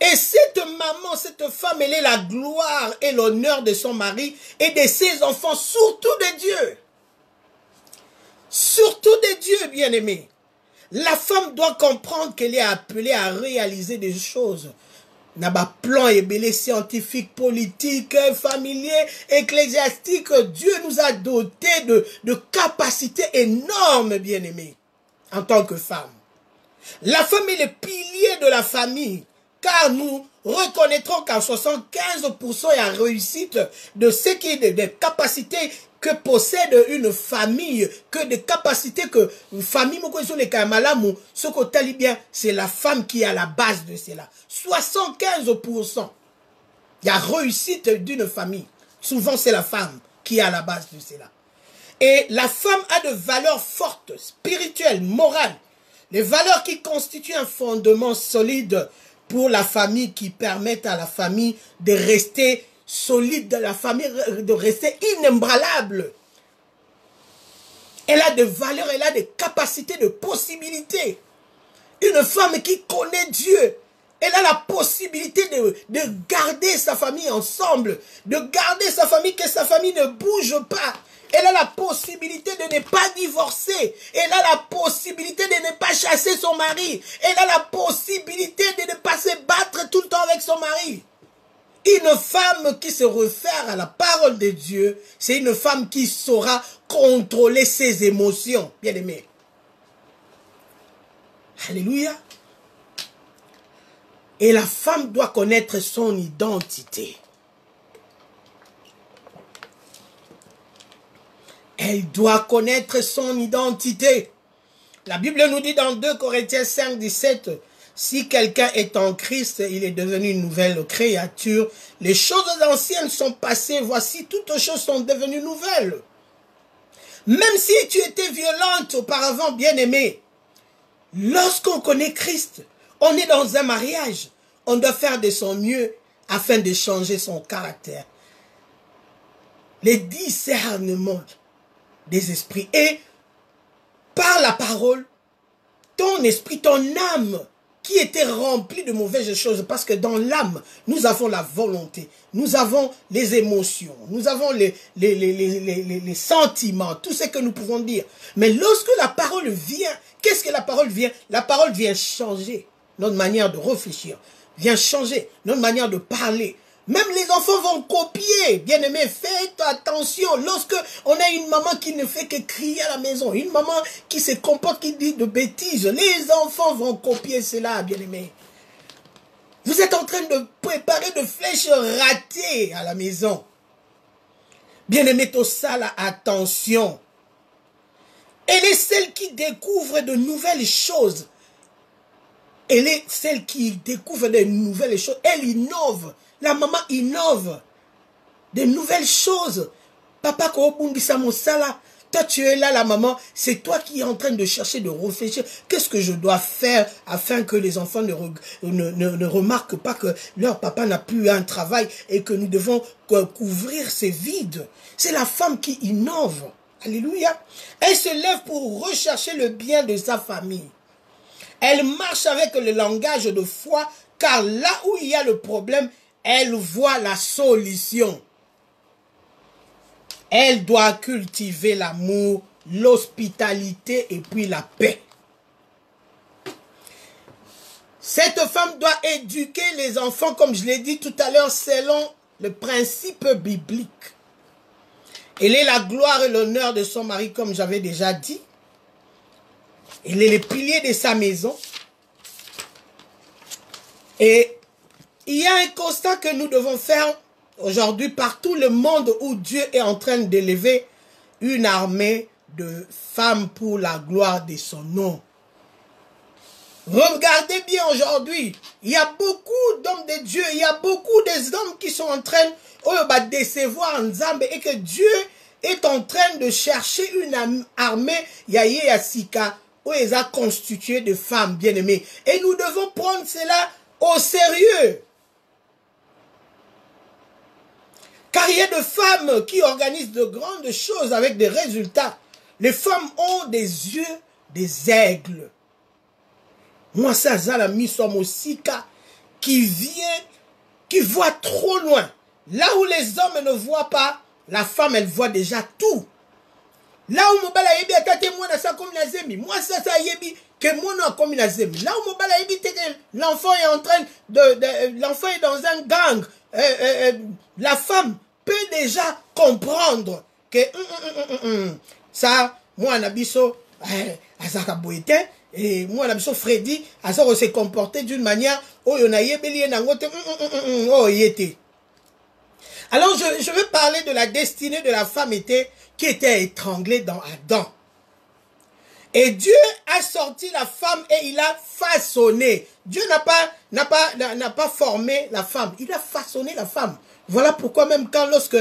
Et cette maman, cette femme, elle est la gloire et l'honneur de son mari et de ses enfants, surtout de Dieu. Surtout de Dieu, bien-aimés. La femme doit comprendre qu'elle est appelée à réaliser des choses. N'a pas plan et belé scientifique, politique, familier, ecclésiastique. Dieu nous a dotés de capacités énormes, bien-aimés, en tant que femme. La femme est le pilier de la famille, car nous reconnaîtrons qu'à 75% il y a réussite de ce qui est des capacités que possède une famille, que des capacités que une famille, ce côté bien, c'est la femme qui est à la base de cela. 75%. Il y a réussite d'une famille. Souvent, c'est la femme qui est à la base de cela. Et la femme a de valeurs fortes, spirituelles, morales. Les valeurs qui constituent un fondement solide pour la famille, qui permettent à la famille de rester solide, de la famille de rester inébranlable. Elle a des valeurs, elle a des capacités, de possibilités. Une femme qui connaît Dieu, elle a la possibilité de garder sa famille ensemble, de garder sa famille, que sa famille ne bouge pas. Elle a la possibilité de ne pas divorcer. Elle a la possibilité de ne pas chasser son mari. Elle a la possibilité de ne pas se battre tout le temps avec son mari. Une femme qui se réfère à la parole de Dieu, c'est une femme qui saura contrôler ses émotions. Bien aimé. Alléluia. Et la femme doit connaître son identité. Elle doit connaître son identité. La Bible nous dit dans 2 Corinthiens 5, 17, si quelqu'un est en Christ, il est devenu une nouvelle créature. Les choses anciennes sont passées, voici toutes choses sont devenues nouvelles. Même si tu étais violente auparavant, bien-aimée, lorsqu'on connaît Christ, on est dans un mariage, on doit faire de son mieux afin de changer son caractère. Les discernements des esprits. Et par la parole, ton esprit, ton âme, qui était remplie de mauvaises choses, parce que dans l'âme, nous avons la volonté, nous avons les émotions, nous avons les sentiments, tout ce que nous pouvons dire. Mais lorsque la parole vient, qu'est-ce que la parole vient? La parole vient changer notre manière de réfléchir, vient changer notre manière de parler. Même les enfants vont copier. Bien-aimés, faites attention. Lorsque on a une maman qui ne fait que crier à la maison, une maman qui se comporte, qui dit de bêtises, les enfants vont copier cela, bien-aimés. Vous êtes en train de préparer de flèches ratées à la maison. Bien-aimés, tout ça, là, attention. Elle est celle qui découvre de nouvelles choses. Elle est celle qui découvre de nouvelles choses. Elle innove. La maman innove de nouvelles choses. Papa, toi tu es là, la maman, c'est toi qui es en train de chercher, de réfléchir. Qu'est-ce que je dois faire afin que les enfants ne remarquent pas que leur papa n'a plus un travail et que nous devons couvrir ces vides. C'est la femme qui innove. Alléluia. Elle se lève pour rechercher le bien de sa famille. Elle marche avec le langage de foi, car là où il y a le problème, elle voit la solution. Elle doit cultiver l'amour l'hospitalité et puis la paix. Cette femme doit éduquer les enfants, comme je l'ai dit tout à l'heure, selon le principe biblique. Elle est la gloire et l'honneur de son mari, comme j'avais déjà dit. Elle est le pilier de sa maison. Et il y a un constat que nous devons faire aujourd'hui par tout le monde où Dieu est en train d'élever une armée de femmes pour la gloire de son nom. Regardez bien aujourd'hui, il y a beaucoup d'hommes de Dieu, il y a beaucoup d'hommes qui sont en train de décevoir Nzambe et que Dieu est en train de chercher une armée, Yaye Yasika, où ils ont constitué de femmes bien-aimées. Et nous devons prendre cela au sérieux. Car il y a de femmes qui organisent de grandes choses avec des résultats. Les femmes ont des yeux des aigles. Moi, ça, Zalami Somosika, qui vient, qui voit trop loin. Là où les hommes ne voient pas, la femme, elle voit déjà tout. Là où Mobala Yebi a tâté moi dans sa comme Nazemi, moi ça Yebi que moi non comme Nazemi. Là où Mobala Yebi l'enfant est en train l'enfant est dans un gang. La femme peut déjà comprendre que ça, moi Nabiso, Azaka Boite, et moi Nabiso Freddy, Azaka se comporter d'une manière où on a Yebi nangote, oh yete. Alors je veux parler de la destinée de la femme qui était étranglée dans Adam. Et Dieu a sorti la femme et il a façonné. Dieu n'a pas formé la femme, il a façonné la femme. Voilà pourquoi même quand lorsque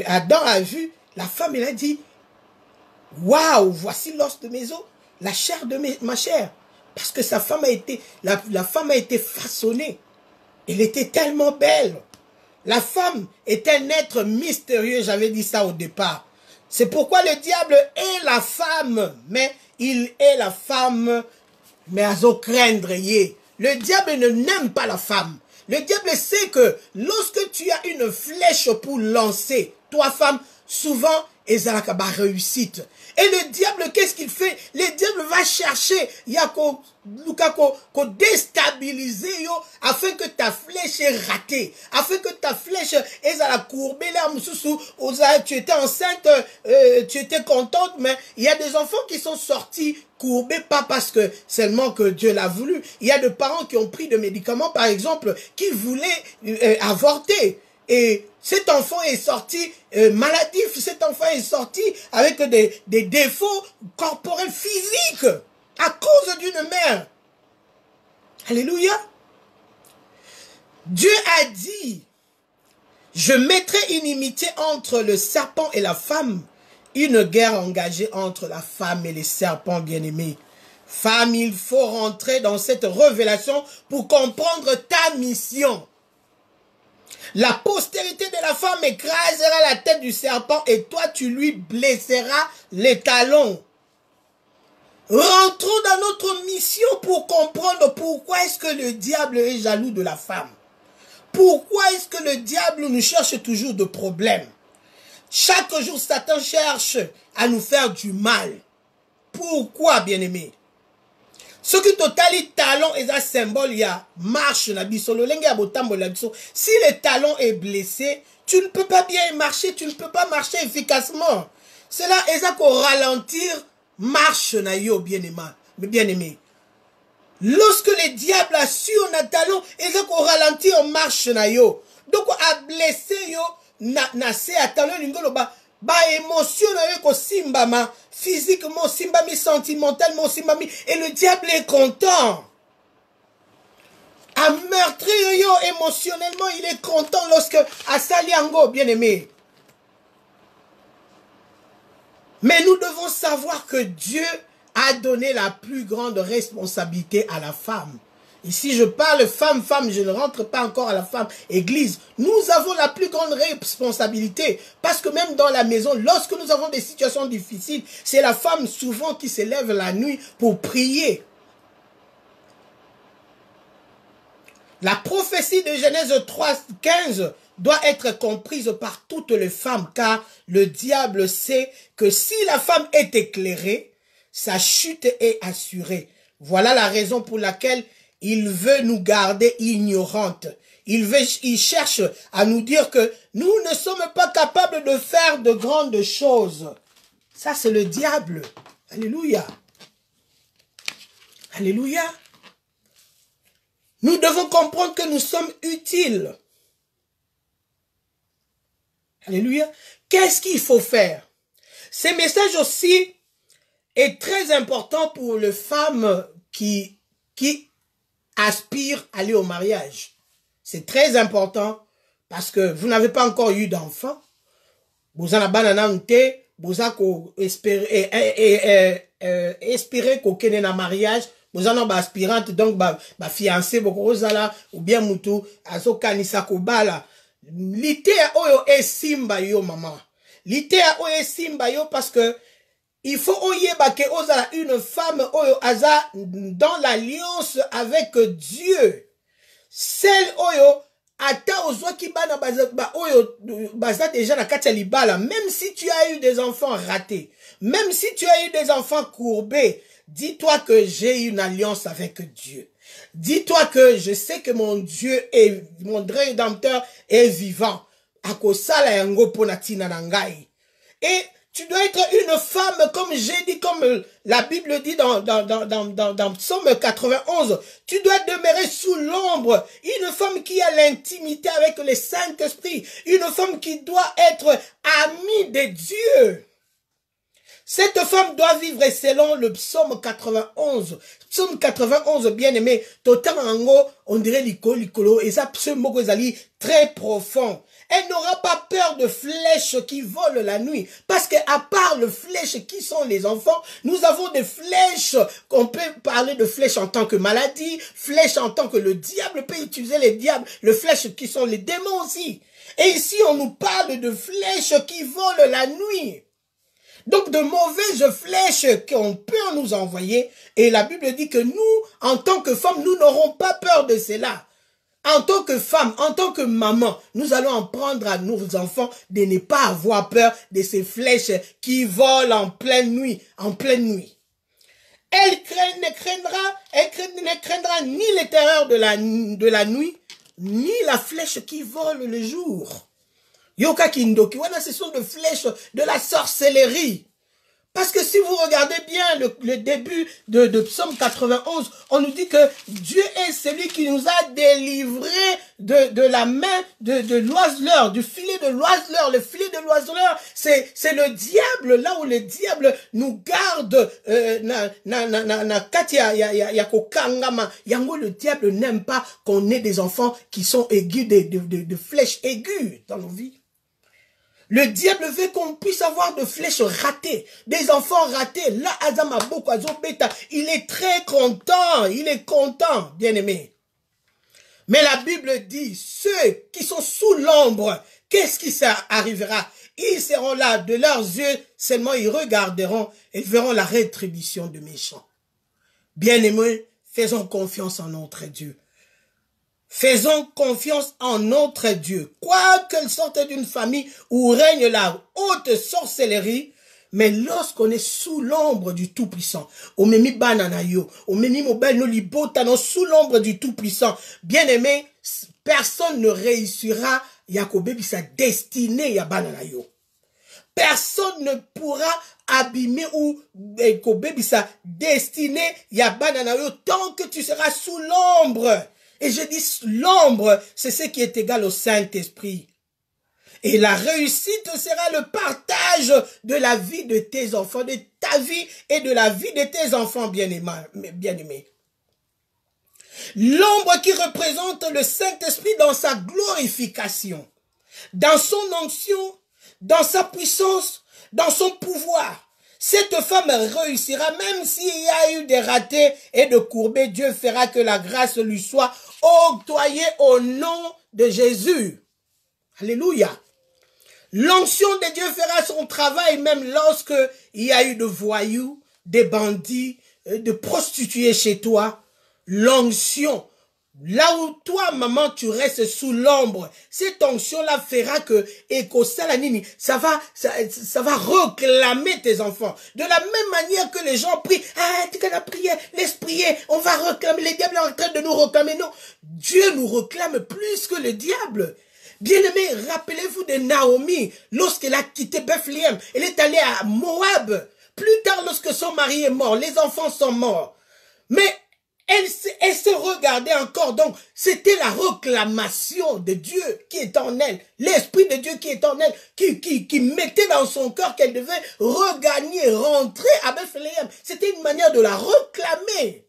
Adam a vu la femme, il a dit, waouh, voici l'os de mes os, la chair de ma chair. Parce que sa femme a été, la femme a été façonnée. Elle était tellement belle. La femme est un être mystérieux, j'avais dit ça au départ. C'est pourquoi le diable est la femme, mais il est la femme, mais à zo craindre. Le diable ne n'aime pas la femme. Le diable sait que lorsque tu as une flèche pour lancer, toi femme, souvent, ezalaka ba réussite. Et le diable, qu'est-ce qu'il fait? Le diable va chercher, ko déstabiliser yo, afin que ta flèche est ratée, afin que ta flèche est à la courbée là, tu étais enceinte, tu étais contente, mais il y a des enfants qui sont sortis courbés, pas parce que seulement que Dieu l'a voulu. Il y a des parents qui ont pris des médicaments, par exemple, qui voulaient avorter. Et cet enfant est sorti maladif, cet enfant est sorti avec des défauts corporels physiques à cause d'une mère. Alléluia. Dieu a dit, je mettrai une inimitié entre le serpent et la femme, une guerre engagée entre la femme et les serpents bien-aimés. Femme, il faut rentrer dans cette révélation pour comprendre ta mission. La postérité de la femme écrasera la tête du serpent et toi tu lui blesseras les talons. Rentrons dans notre mission pour comprendre pourquoi est-ce que le diable est jaloux de la femme. Pourquoi est-ce que le diable nous cherche toujours de problèmes? Chaque jour, Satan cherche à nous faire du mal. Pourquoi, bien-aimé? Ce qui totali talon est un symbole, il y a marche na biso, si le talon est blessé, tu ne peux pas bien marcher, tu ne peux pas marcher efficacement. Cela est à ralentir marche na yo bien-aimé. Lorsque le diable a su on a talon, il a ralentir marche na yo. Donc a blessé yo na se a talon lingolo ba émotion na simbama physiquement simbami sentimentalement simbami et le diable est content à meurtrir yo émotionnellement, il est content lorsque à saliango bien-aimé. Mais nous devons savoir que Dieu a donné la plus grande responsabilité à la femme. Ici, je parle femme, je ne rentre pas encore à la femme, église. Nous avons la plus grande responsabilité. Parce que même dans la maison, lorsque nous avons des situations difficiles, c'est la femme souvent qui se lève la nuit pour prier. La prophétie de Genèse 3, 15 doit être comprise par toutes les femmes, car le diable sait que si la femme est éclairée, sa chute est assurée. Voilà la raison pour laquelle il veut nous garder ignorantes. Il cherche à nous dire que nous ne sommes pas capables de faire de grandes choses. Ça, c'est le diable. Alléluia. Alléluia. Nous devons comprendre que nous sommes utiles. Alléluia. Qu'est-ce qu'il faut faire? Ce message aussi est très important pour les femmes qui aspirent à aller au mariage. C'est très important parce que vous n'avez pas encore eu d'enfant. Vous en avez vous espérer qu'on ait un mariage. Vous en avez aspirante donc fiancé ou bien mutu azo kanisa kobala. L'ité oyo e simba yo maman. L'ité oyo e simba yo parce que il faut oyeba que ozala une femme oyo aza dans l'alliance avec Dieu. Celle oyo ata ozwaki bana oyo baza déjà na kati ya libala, même si tu as eu des enfants ratés, même si tu as eu des enfants courbés, dis-toi que j'ai une alliance avec Dieu. Dis-toi que je sais que mon Dieu est, mon Rédempteur est vivant. Akosala yango pona tina na ngai. Et tu dois être une femme, comme j'ai dit, comme la Bible dit dans Psaume 91, tu dois demeurer sous l'ombre. Une femme qui a l'intimité avec le Saint-Esprit. Une femme qui doit être amie de Dieu. Cette femme doit vivre selon le psaume 91. Psaume 91, bien aimé, on dirait l'icolo, et ça, psaume très profond. Elle n'aura pas peur de flèches qui volent la nuit. Parce qu'à part les flèches qui sont les enfants, nous avons des flèches, qu'on peut parler de flèches en tant que maladie, flèches en tant que le diable peut utiliser les diables, les flèches qui sont les démons aussi. Et ici, on nous parle de flèches qui volent la nuit. Donc, de mauvaises flèches qu'on peut nous envoyer. Et la Bible dit que nous, en tant que femmes, nous n'aurons pas peur de cela. En tant que femme, en tant que maman, nous allons en prendre à nos enfants de ne pas avoir peur de ces flèches qui volent en pleine nuit, Elle ne craindra ni les terreurs de la nuit, ni la flèche qui vole le jour. Yoka Kindoki, voilà, ce sont des flèches de la sorcellerie. Parce que si vous regardez bien le début de Psaume 91, on nous dit que Dieu est celui qui nous a délivrés de la main de l'oiseleur, du filet de l'oiseleur. Le filet de l'oiseleur, c'est le diable, là où le diable nous garde. Le diable n'aime pas qu'on ait des enfants qui sont aigus, de flèches aiguës dans nos vies. Le diable veut qu'on puisse avoir de flèches ratées, des enfants ratés. Là, Azama Boko Azobeta, il est très content, bien aimé. Mais la Bible dit, ceux qui sont sous l'ombre, qu'est-ce qui ça arrivera? Ils seront là, de leurs yeux, seulement ils regarderont et verront la rétribution de méchants. Bien aimé, faisons confiance en notre Dieu. Faisons confiance en notre Dieu. Quoi qu'elle sorte d'une famille où règne la haute sorcellerie, mais lorsqu'on est sous l'ombre du Tout-Puissant, sous l'ombre du Tout-Puissant, bien aimé, personne ne réussira sa destinée. Personne ne pourra abîmer ou sa destinée tant que tu seras sous l'ombre. Et je dis l'ombre, c'est ce qui est égal au Saint-Esprit. Et la réussite sera le partage de la vie de tes enfants, de ta vie et de la vie de tes enfants bien-aimés. L'ombre qui représente le Saint-Esprit dans sa glorification, dans son onction, dans sa puissance, dans son pouvoir. Cette femme réussira, même s'il y a eu des ratés et de courbés, Dieu fera que la grâce lui soit octroyée au nom de Jésus. Alléluia. L'onction de Dieu fera son travail même lorsque il y a eu de voyous, des bandits, de prostituées chez toi. L'onction Là où toi, maman, tu restes sous l'ombre, cette onction-là fera que, ça va réclamer tes enfants. De la même manière que les gens prient, tu as prié, laisse prier, on va réclamer, les diables sont en train de nous réclamer. Non, Dieu nous réclame plus que le diable. Bien-aimés, rappelez-vous de Naomi, lorsqu'elle a quitté Bethléem, elle est allée à Moab. Plus tard, lorsque son mari est mort, les enfants sont morts. Mais elle se regardait encore, donc c'était la réclamation de Dieu qui est en elle, l'Esprit de Dieu qui est en elle, qui mettait dans son cœur qu'elle devait regagner, rentrer à Bethléem. C'était une manière de la réclamer.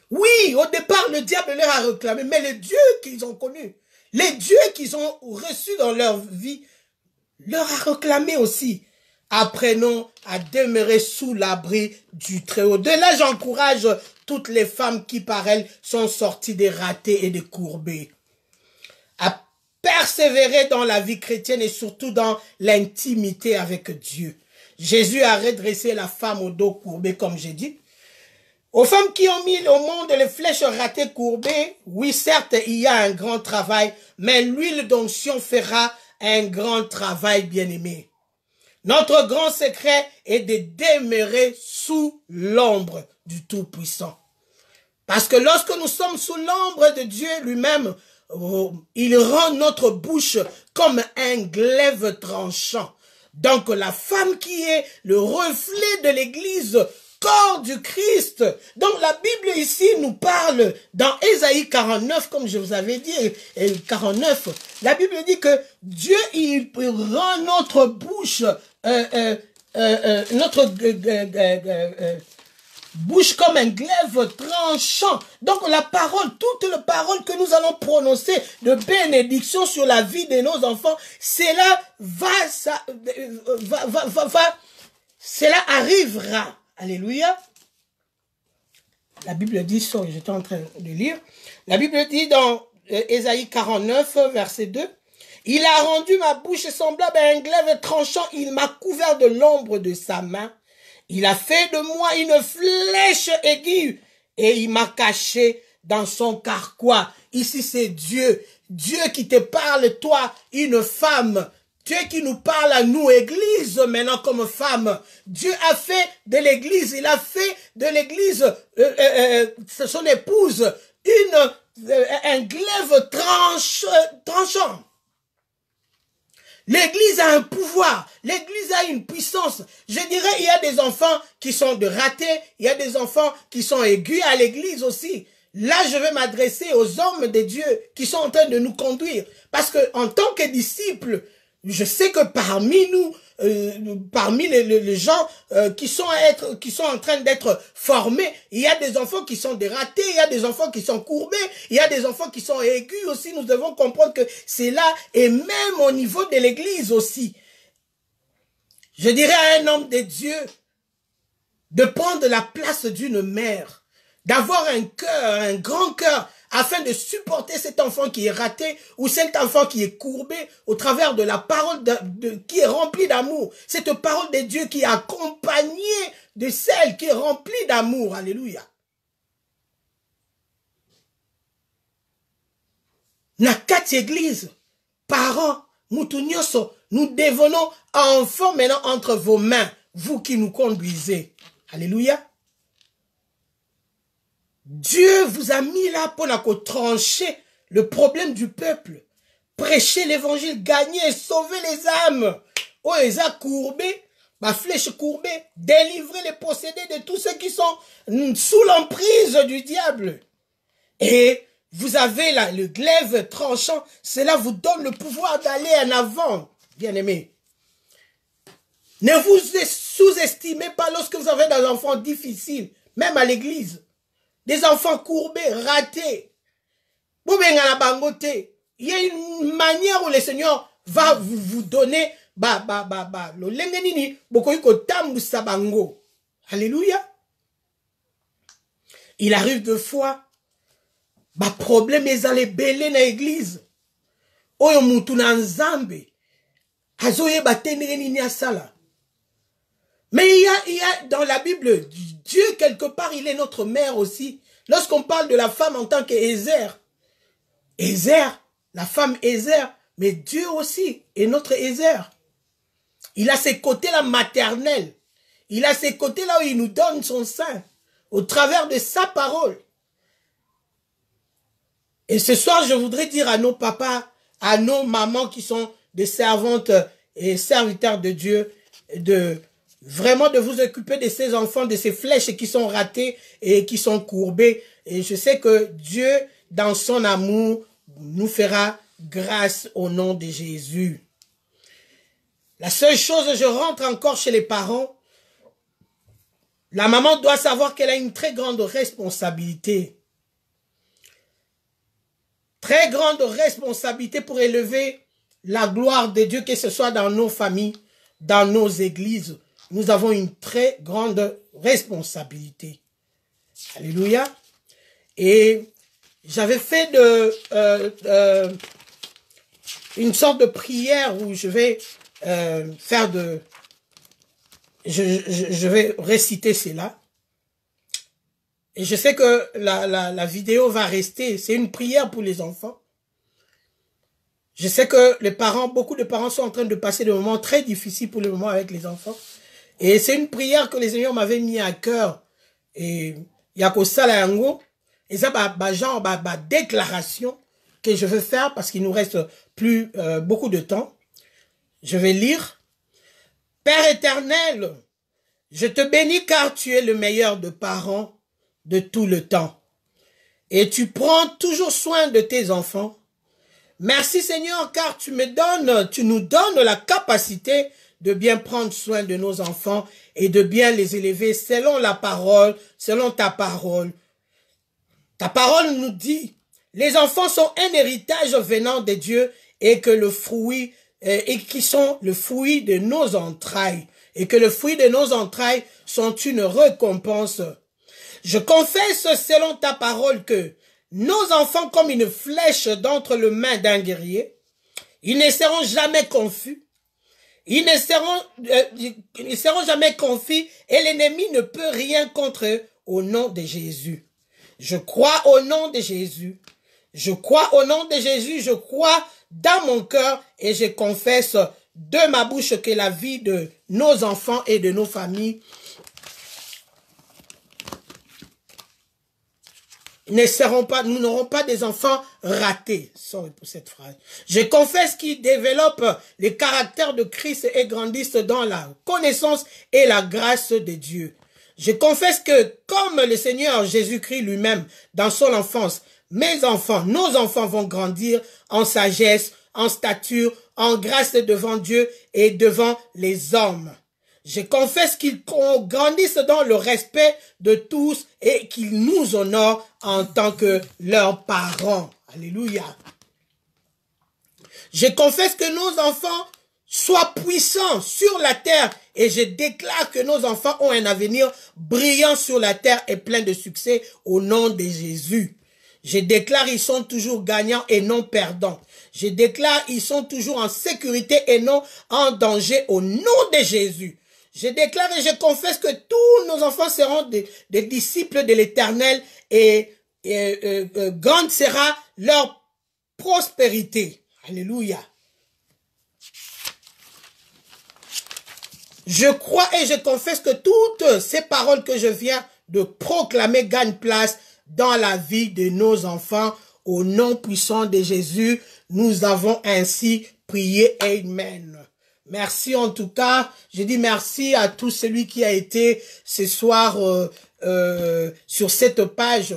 Oui, au départ, le diable leur a réclamé, mais le Dieu qu'ils ont connu, les dieux qu'ils ont reçus dans leur vie, leur a réclamé aussi. Apprenons à demeurer sous l'abri du Très-Haut. De là, j'encourage toutes les femmes qui, par elles, sont sorties des ratés et des courbés, à persévérer dans la vie chrétienne et surtout dans l'intimité avec Dieu. Jésus a redressé la femme au dos courbé, comme j'ai dit. Aux femmes qui ont mis au monde les flèches ratées courbées, oui, certes, il y a un grand travail, mais l'huile d'onction fera un grand travail, bien-aimé. Notre grand secret est de demeurer sous l'ombre du Tout-Puissant. Parce que lorsque nous sommes sous l'ombre de Dieu lui-même, il rend notre bouche comme un glaive tranchant. Donc la femme qui est le reflet de l'Église, corps du Christ. Donc la Bible ici nous parle dans Ésaïe 49, comme je vous avais dit, 49, la Bible dit que Dieu, il rend notre bouche, bouche comme un glaive tranchant. Donc la parole, toute la parole que nous allons prononcer de bénédiction sur la vie de nos enfants, cela cela arrivera. Alléluia. La Bible dit, j'étais en train de lire, la Bible dit dans Ésaïe 49, verset 2, « Il a rendu ma bouche semblable à un glaive tranchant, il m'a couvert de l'ombre de sa main. Il a fait de moi une flèche aiguë et il m'a caché dans son carquois. » Ici, c'est Dieu. Dieu qui te parle, toi, une femme. Dieu qui nous parle à nous, Église, maintenant comme femme. Dieu a fait de l'Église, il a fait de l'Église, son épouse, un glaive tranchant. L'Église a un pouvoir, l'Église a une puissance. Je dirais, il y a des enfants qui sont de ratés, il y a des enfants qui sont aigus à l'Église aussi. Là, je vais m'adresser aux hommes de Dieu qui sont en train de nous conduire. Parce que en tant que disciples, je sais que parmi nous, parmi les gens qui sont en train d'être formés, il y a des enfants qui sont dératés, il y a des enfants qui sont courbés, il y a des enfants qui sont aigus aussi. Nous devons comprendre que c'est là, et même au niveau de l'Église aussi. Je dirais à un homme de Dieu de prendre la place d'une mère, d'avoir un cœur, un grand cœur, afin de supporter cet enfant qui est raté ou cet enfant qui est courbé au travers de la parole qui est remplie d'amour. Cette parole de Dieu qui est accompagnée de celle qui est remplie d'amour. Alléluia. Na kati église, parents, mutunyoso, nous devenons enfants maintenant entre vos mains, vous qui nous conduisez. Alléluia. Dieu vous a mis là pour trancher le problème du peuple. Prêcher l'évangile, gagner, sauver les âmes. Oh, ils ont courbé, ma flèche courbée, délivrer les possédés de tous ceux qui sont sous l'emprise du diable. Et vous avez là le glaive tranchant, cela vous donne le pouvoir d'aller en avant, bien-aimés. Ne vous sous-estimez pas lorsque vous avez des enfants difficiles, même à l'église. Des enfants courbés, ratés. Il y a une manière où le Seigneur va vous donner Alléluia. Il arrive deux fois, problème est allé belé dans l'église. Oyo mutu na nzambe. Azoye batendere nini asala. Mais il y a dans la Bible, Dieu quelque part, il est notre mère aussi. Lorsqu'on parle de la femme en tant qu'Ézer, la femme Ézer, mais Dieu aussi est notre Ézer. Il a ses côtés-là maternels. Il a ses côtés-là où il nous donne son sein, au travers de sa parole. Et ce soir, je voudrais dire à nos papas, à nos mamans qui sont des servantes et serviteurs de Dieu, vraiment de vous occuper de ces enfants, de ces flèches qui sont ratées et qui sont courbées. Et je sais que Dieu, dans son amour, nous fera grâce au nom de Jésus. La seule chose, je rentre encore chez les parents. La maman doit savoir qu'elle a une très grande responsabilité. Très grande responsabilité pour élever la gloire de Dieu, que ce soit dans nos familles, dans nos églises. Nous avons une très grande responsabilité. Alléluia. Et j'avais fait une sorte de prière où je vais faire je vais réciter cela. Et je sais que la vidéo va rester. C'est une prière pour les enfants. Je sais que les parents, beaucoup de parents sont en train de passer des moments très difficiles pour le moment avec les enfants. Et c'est une prière que les Seigneurs m'avaient mis à cœur. Et il y a que ça là, et ça, genre, déclaration que je veux faire parce qu'il nous reste plus beaucoup de temps. Je vais lire. Père éternel, je te bénis car tu es le meilleur de parents de tout le temps. Et tu prends toujours soin de tes enfants. Merci Seigneur car tu nous donnes la capacité de bien prendre soin de nos enfants et de bien les élever selon la parole, selon ta parole. Ta parole nous dit, les enfants sont un héritage venant de Dieu et que le fruit, et qui sont le fruit de nos entrailles, et que le fruit de nos entrailles sont une récompense. Je confesse selon ta parole que nos enfants, comme une flèche d'entre les mains d'un guerrier, ils ne seront jamais confus. Ils ne seront jamais confus et l'ennemi ne peut rien contre eux au nom de Jésus. Je crois au nom de Jésus. Je crois au nom de Jésus. Je crois dans mon cœur et je confesse de ma bouche que la vie de nos enfants et de nos familles nous n'aurons pas des enfants ratés. Sorry pour cette phrase. Je confesse qu'ils développent les caractères de Christ et grandissent dans la connaissance et la grâce de Dieu. Je confesse que, comme le Seigneur Jésus-Christ lui-même, dans son enfance, mes enfants, nos enfants vont grandir en sagesse, en stature, en grâce devant Dieu et devant les hommes. Je confesse qu'ils grandissent dans le respect de tous et qu'ils nous honorent en tant que leurs parents. Alléluia. Je confesse que nos enfants soient puissants sur la terre et je déclare que nos enfants ont un avenir brillant sur la terre et plein de succès au nom de Jésus. Je déclare ils sont toujours gagnants et non perdants. Je déclare ils sont toujours en sécurité et non en danger au nom de Jésus. Je déclare et je confesse que tous nos enfants seront des disciples de l'Éternel et grande sera leur prospérité. Alléluia. Je crois et je confesse que toutes ces paroles que je viens de proclamer gagnent place dans la vie de nos enfants. Au nom puissant de Jésus, nous avons ainsi prié. Amen. Merci en tout cas. Je dis merci à tout celui qui a été ce soir sur cette page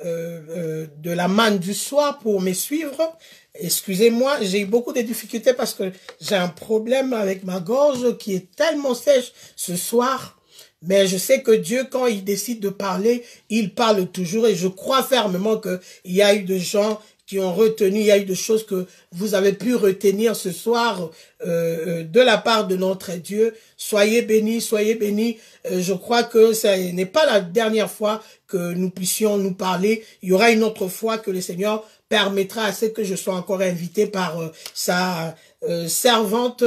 de la manne du soir pour me suivre. Excusez-moi, j'ai eu beaucoup de difficultés parce que j'ai un problème avec ma gorge qui est tellement sèche ce soir. Mais je sais que Dieu, quand il décide de parler, il parle toujours. Et je crois fermement qu'il y a eu des gens qui ont retenu, il y a eu des choses que vous avez pu retenir ce soir de la part de notre Dieu. Soyez bénis, soyez bénis. Je crois que ce n'est pas la dernière fois que nous puissions nous parler. Il y aura une autre fois que le Seigneur permettra à ce que je sois encore invité par sa servante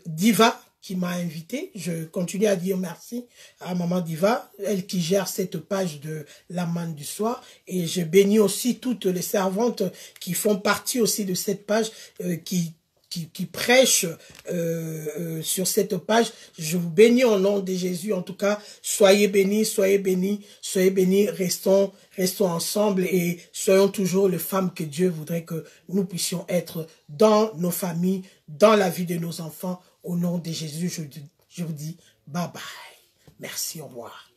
Diva. qui m'a invité. Je continue à dire merci à Maman Diva, elle qui gère cette page de la manne du soir. Et je bénis aussi toutes les servantes qui font partie aussi de cette page, qui prêchent sur cette page. Je vous bénis au nom de Jésus. En tout cas, soyez bénis, soyez bénis, soyez bénis. Restons ensemble et soyons toujours les femmes que Dieu voudrait que nous puissions être dans nos familles, dans la vie de nos enfants. Au nom de Jésus, je vous dis bye bye. Merci, au revoir.